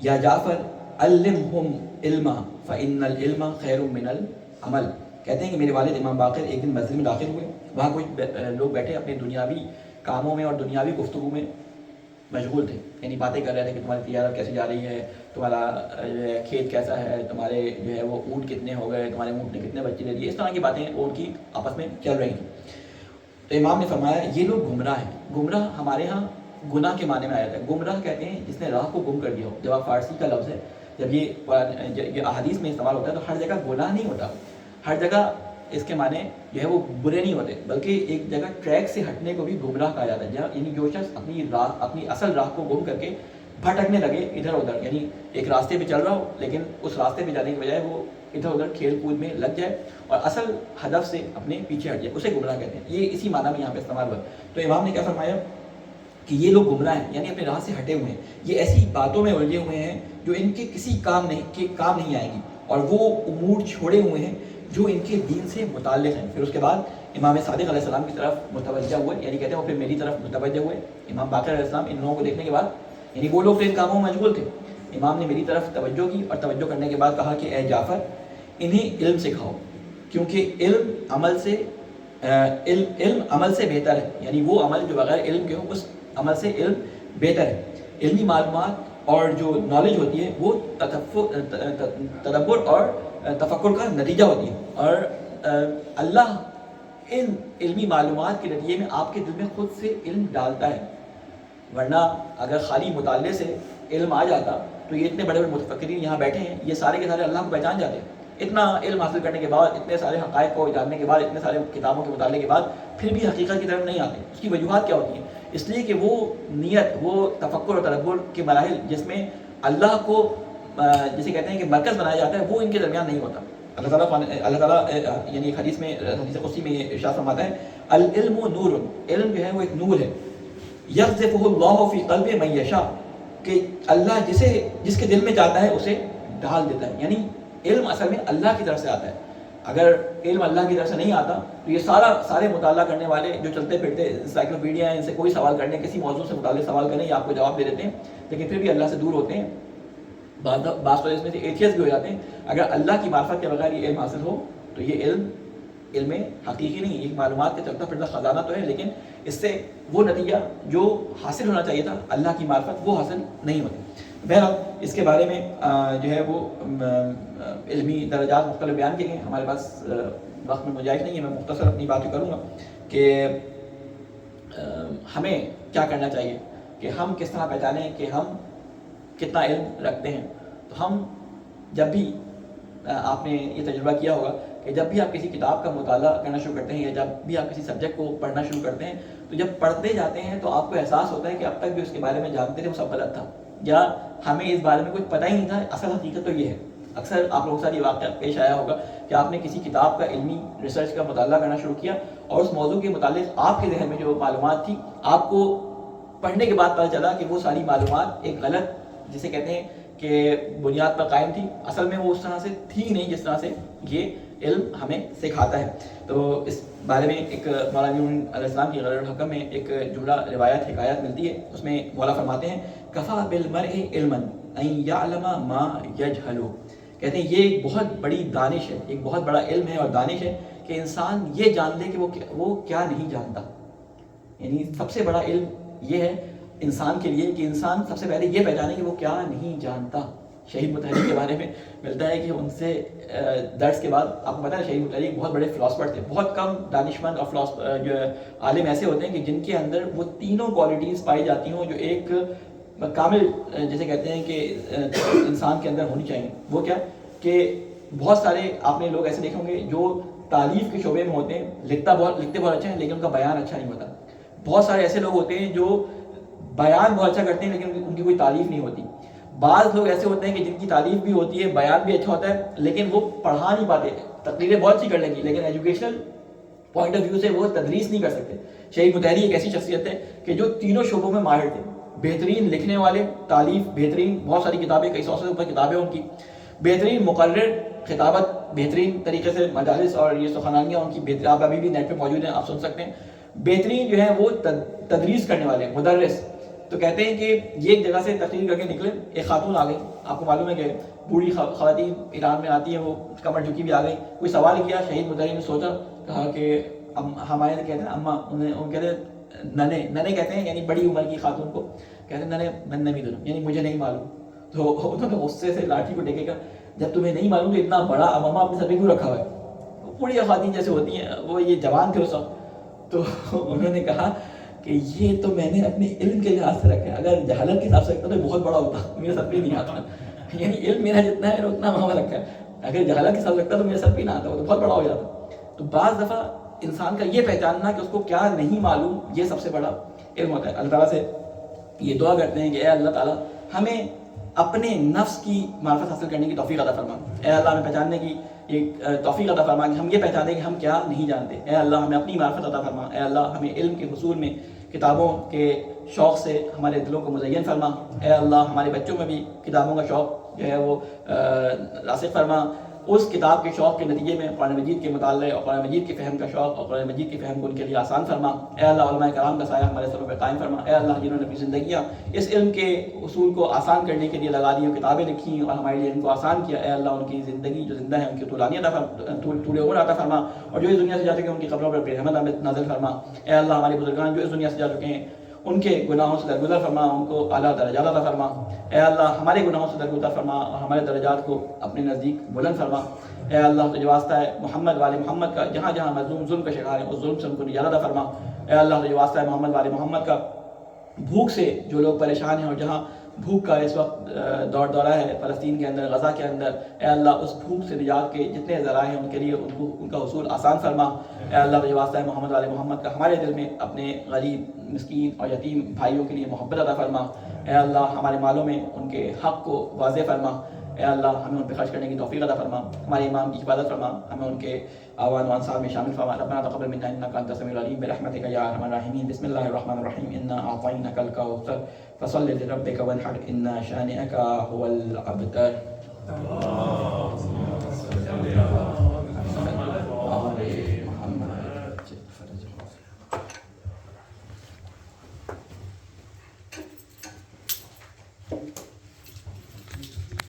Speaker 1: يا جعفر علمهم علما فإن العلم خير من العمل. کہتے ہیں کہ میرے والد امام باقر ایک دن مسجد میں داخل ہوئے، وہاں کچھ لوگ بیٹھے اپنے دنیاوی کاموں میں اور دنیاوی گفتگو میں مشغول تھے، یعنی باتیں کر رہے تھے کہ تمہاری تجارت کیسے جا رہی ہے، تمہارا کھیت کیسا ہے، تمہارے جو ہے وہ اونٹ کتنے ہو گئے، تمہارے اونٹ نے کتنے بچے دے دیے، اس طرح کی باتیں ان کی آپس میں چل رہی تھیں. تو امام نے فرمایا یہ لوگ گمراہ ہیں. گمراہ ہمارے ہاں گناہ کے معنی میں آیا تھا. گمراہ کہتے ہیں جس نے راہ کو گم کر دیا ہو. جب آپ فارسی کا لفظ ہے، جب یہ احادیث میں استعمال ہوتا ہے تو ہر جگہ گناہ نہیں ہوتا، ہر جگہ اس کے معنی جو ہے وہ برے نہیں ہوتے، بلکہ ایک جگہ ٹریک سے ہٹنے کو بھی گمراہ کہا جاتا ہے. یعنی جو شخص اپنی اصل راہ کو گم کر کے بھٹکنے لگے ادھر ادھر، یعنی ایک راستے پہ چل رہا ہو لیکن اس راستے پہ جانے کے بجائے وہ ادھر ادھر کھیل کود میں لگ جائے اور اصل ہدف سے اپنے پیچھے ہٹ جائے، اسے گمراہ کہتے ہیں. یہ اسی معنی میں یہاں پہ استعمال ہوا. تو امام نے کیا فرمایا کہ یہ لوگ گمراہ ہیں، یعنی اپنے راہ سے ہٹے ہوئے ہیں، یہ ایسی باتوں میں الجھے ہوئے ہیں جو ان کے کسی کام نہیں آئیں گی، اور وہ امور چھوڑے ہوئے ہیں جو ان کے دین سے متعلق ہیں. پھر اس کے بعد امام صادق علیہ السلام کی طرف متوجہ ہوئے، یعنی کہتے ہیں وہ پھر میری طرف متوجہ ہوئے. امام باقر علیہ السلام ان لوگوں کو دیکھنے کے بعد، یعنی وہ لوگ تو ان کاموں میں مشغول تھے، امام نے میری طرف توجہ کی اور توجہ کرنے کے بعد کہا کہ اے جعفر انہیں علم سکھاؤ، کیونکہ علم عمل سے بہتر ہے، یعنی وہ عمل جو بغیر علم کے ہو اس عمل سے علم بہتر ہے. علمی معلومات اور جو نالج ہوتی ہے وہ تدبر اور تفکر کا نتیجہ ہوتی ہے، اور اللہ ان علمی معلومات کے نتیجے میں آپ کے دل میں خود سے علم ڈالتا ہے. ورنہ اگر خالی مطالعے سے علم آ جاتا تو یہ اتنے بڑے بڑے متفکرین یہاں بیٹھے ہیں، یہ سارے کے سارے اللہ کو پہچان جاتے ہیں. اتنا علم حاصل کرنے کے بعد، اتنے سارے حقائق کو جاننے کے بعد، اتنے سارے کتابوں کے مطالعے کے بعد پھر بھی حقیقت کی طرف نہیں آتے. اس کی وجوہات کیا ہوتی ہیں؟ اس لیے کہ وہ نیت، وہ تفکر اور تدبر کے مراحل جس میں اللہ کو جسے کہتے ہیں کہ مرکز بنایا جاتا ہے، وہ ان کے درمیان نہیں ہوتا. اللہ تعالیٰ یعنی ایک حدیث قدسی میں ارشاد فرماتا ہے العلم نور، علم جو ہے وہ ایک نور ہے، یقذفہ اللہ فی قلب من یشاء، کہ اللہ جس کے دل میں چاہتا ہے اسے ڈال دیتا ہے. یعنی علم اصل میں اللہ کی طرف سے آتا ہے. اگر علم اللہ کی طرف سے نہیں آتا تو یہ سارے مطالعہ کرنے والے جو چلتے پھرتے انسائکلوپیڈیا ہیں، ان سے کوئی سوال کرنے، کسی موضوع سے متعلق سوال کریں یا آپ کو جواب دے دیتے ہیں، لیکن پھر بھی اللہ سے دور ہوتے ہیں. بعض اس میں سے ایتھیسٹ بھی ہو جاتے ہیں. اگر اللہ کی معرفت کے بغیر یہ علم حاصل ہو تو یہ علم حقیقی نہیں، یہ معلومات کا چلتا پھرتا خزانہ تو ہے، لیکن اس سے وہ نتیجہ جو حاصل ہونا چاہیے تھا اللہ کی معرفت، وہ حاصل نہیں ہوتی. بہرحال اس کے بارے میں جو ہے وہ علمی درجات مختلف بیان کیے گئے. ہمارے پاس وقت میں گنجائش نہیں ہے، میں مختصر اپنی بات کروں گا کہ ہمیں کیا کرنا چاہیے، کہ ہم کس طرح پہچانیں کہ ہم کتنا علم رکھتے ہیں. تو ہم جب بھی آپ نے یہ تجربہ کیا ہوگا کہ جب بھی آپ کسی کتاب کا مطالعہ کرنا شروع کرتے ہیں یا جب بھی آپ کسی سبجیکٹ کو پڑھنا شروع کرتے ہیں تو جب پڑھتے جاتے ہیں تو آپ کو احساس ہوتا ہے کہ اب تک بھی اس کے بارے میں جانتے تھے وہ سب غلط تھا، یا ہمیں اس بارے میں کچھ پتہ ہی نہیں تھا. اصل حقیقت تو یہ ہے. اکثر آپ لوگوں کے ساتھ یہ واقعہ پیش آیا ہوگا کہ آپ نے کسی کتاب کا علمی ریسرچ کا مطالعہ کرنا شروع کیا اور اس موضوع کے متعلق آپ کے ذہن میں جو معلومات تھی، آپ کو پڑھنے کے بعد پتہ چلا کہ وہ ساری معلومات ایک غلط، جسے کہتے ہیں کہ بنیاد پر قائم تھی. اصل میں وہ اس طرح سے تھی نہیں جس طرح سے یہ علم ہمیں سکھاتا ہے. تو اس بارے میں ایک مولانا علیہ السلام کی غرر الحکم میں ایک جملہ روایت حکایت ملتی ہے. اس میں مولا فرماتے ہیں کفا بالمرء علما ان یعلم ما یجہل، کہتے ہیں یہ ایک بہت بڑی دانش ہے، ایک بہت بڑا علم ہے اور دانش ہے کہ انسان یہ جان لے کہ وہ کیا نہیں جانتا. یعنی سب سے بڑا علم یہ ہے انسان کے لیے کہ انسان سب سے پہلے یہ پہچانے کہ وہ کیا نہیں جانتا. شہید مطہری کے بارے میں ملتا ہے کہ ان سے درس کے بعد، آپ کو پتہ ہے شہید مطہری بہت بڑے فلاسفر تھے. بہت کم دانشمند اور جو عالم ایسے ہوتے ہیں کہ جن کے اندر وہ تینوں کوالٹیز پائی جاتی ہوں جو ایک کامل جسے کہتے ہیں کہ انسان کے اندر ہونی چاہیے. وہ کیا کہ بہت سارے آپ نے لوگ ایسے دیکھے ہوں گے جو تعلیف کے شعبے میں ہوتے ہیں، لکھتے بہت اچھا ہے لیکن ان کا بیان اچھا نہیں ہوتا. بہت سارے ایسے لوگ ہوتے ہیں جو بیان بہت اچھا کرتے ہیں لیکن ان کی کوئی تعریف نہیں ہوتی. بعض لوگ ایسے ہوتے ہیں کہ جن کی تعریف بھی ہوتی ہے, بیان بھی اچھا ہوتا ہے, لیکن وہ پڑھا نہیں پاتے. تقریریں بہت سی کر لیں گی لیکن ایجوکیشنل پوائنٹ آف ویو سے وہ تدریس نہیں کر سکتے. شہید مطہری ایک ایسی شخصیت ہے کہ جو تینوں شعبوں میں ماہر تھے. بہترین لکھنے والے, تعریف بہترین, بہت ساری کتابیں, کئی 100 سے اوپر کتابیں ان کی, بہترین مقرر, خطابت بہترین طریقے سے, مجالس اور یہ سخنانیاں ان کی بہترین, آپ ابھی بھی نیٹ پہ موجود ہیں, آپ سن سکتے ہیں. بہترین جو ہیں وہ تدریس کرنے والے, مدرس. تو کہتے ہیں کہ یہ ایک جگہ سے تقریر کر کے نکلے, ایک خاتون آ گئی. آپ کو معلوم ہے کہ بوڑھی خواتین ایران میں آتی ہیں, وہ کمر جھکی بھی آ گئی. کوئی سوال کیا, شہید مطہری نے سوچا, کہا کہ ہمارے کہتے ہیں اماں, انہیں کہتے ہیں ننے, ننے کہتے ہیں یعنی بڑی عمر کی خاتون کو, کہتے ہیں ننے من نبی دونوں, یعنی مجھے نہیں معلوم. تو انہوں نے غصے سے لاٹھی کو ٹیکے گا, جب تمہیں نہیں معلوم تو اتنا بڑا امامہ اپنے سر پہ کیوں رکھا ہوا ہے؟ بوڑھی خواتین جیسے ہوتی ہیں, وہ یہ جوان تھے اس وقت. تو انہوں نے کہا کہ یہ تو میں نے اپنے علم کے لحاظ سے رکھا ہے, اگر جہالت کے حساب سے رکھتا تو بہت بڑا ہوتا, میرے سر پہ نہیں آتا. یعنی علم میرا جتنا ہے اتنا امامہ رکھا ہے, اگر جہالت کے ساتھ رکھتا تو میرے سر پہ نہ آتا, وہ تو بہت بڑا ہو جاتا. تو بعض دفعہ انسان کا یہ پہچاننا کہ اس کو کیا نہیں معلوم, یہ سب سے بڑا علم ہوتا ہے. اللہ تعالیٰ سے یہ دعا کرتے ہیں کہ اے اللہ تعالیٰ ہمیں اپنے نفس کی معرفت حاصل کرنے کی توفیق عطا فرما. اے اللہ ہمیں پہچاننے کی ایک توفیق عطا فرما کہ ہم یہ پہچانیں کہ ہم کیا نہیں جانتے. اے اللہ ہمیں اپنی معرفت عطا فرما. اے اللہ ہمیں علم کے حصول میں کتابوں کے شوق سے ہمارے دلوں کو مزین فرما. اے اللہ ہمارے بچوں میں بھی کتابوں کا شوق جو ہے وہ راسخ فرما. اس کتاب کے شوق کے نتیجے میں قرآن مجید کے مطالعے اور قرآن مجید کے فہم کا شوق اور قرآن مجید کے فہم کو ان کے لیے آسان فرما. اے اللہ علماء کرام کا سایہ ہمارے سروں پہ قائم فرما. اے اللہ جنہوں نے اپنی زندگیاں اس علم کے اصول کو آسان کرنے کے لیے لگا دی, کتابیں لکھی اور ہمارے لیے ان کو آسان کیا, اے اللہ ان کی زندگی جو زندہ ہے ان کی طول عمر عطا فرما, اور جو اس دنیا سے جا چکے ہیں ان کی قبروں پر رحمت نازل فرما. اے اللہ ہمارے بزرگان جو اس دنیا سے جا چکے ہیں ان کے گناہوں سے درگزر فرما, ان کو اعلیٰ درجات عطا فرما. اے اللہ ہمارے گناہوں سے درگزر فرما اور ہمارے درجات کو اپنے نزدیک بلند فرما. اے اللہ تجھے واسطہ ہے محمد والے محمد کا, جہاں جہاں مظلوم ظلم کا شکار ہے اس ظلم سے ان کو نجات عطا فرما. اے اللہ تجھے واسطہ ہے محمد والے محمد کا, بھوک سے جو لوگ پریشان ہیں اور جہاں بھوک کا اس وقت دورہ ہے فلسطین کے اندر, غزہ کے اندر, اے اللہ اس بھوک سے نجات کے جتنے ذرائع ہیں ان کے لیے ان کا حصول آسان فرما. اے اللہ تجھے واسطہ ہے محمد والے محمد کا, ہمارے دل میں اپنے غریب مسکین اور یتیم بھائیوں کے لیے محبت عطا فرما. اے اللہ ہمارے مالوں میں ان کے حق کو واضح فرما. اے اللہ ہمیں ان پہ خرچ کرنے کی توفیق عطا فرما. ہمارے امام کی حفاظت فرما, ہمیں ان کے آوان و انصار میں شامل فرما. ربنا تقبل منا انک انت السمیع العلیم برحمتک یا ارحم الراحمین. بسم اللہ الرحمن الرحیم. انا اعطیناک الکوثر فصل لربک وانحر ان شانئک هو الابتر.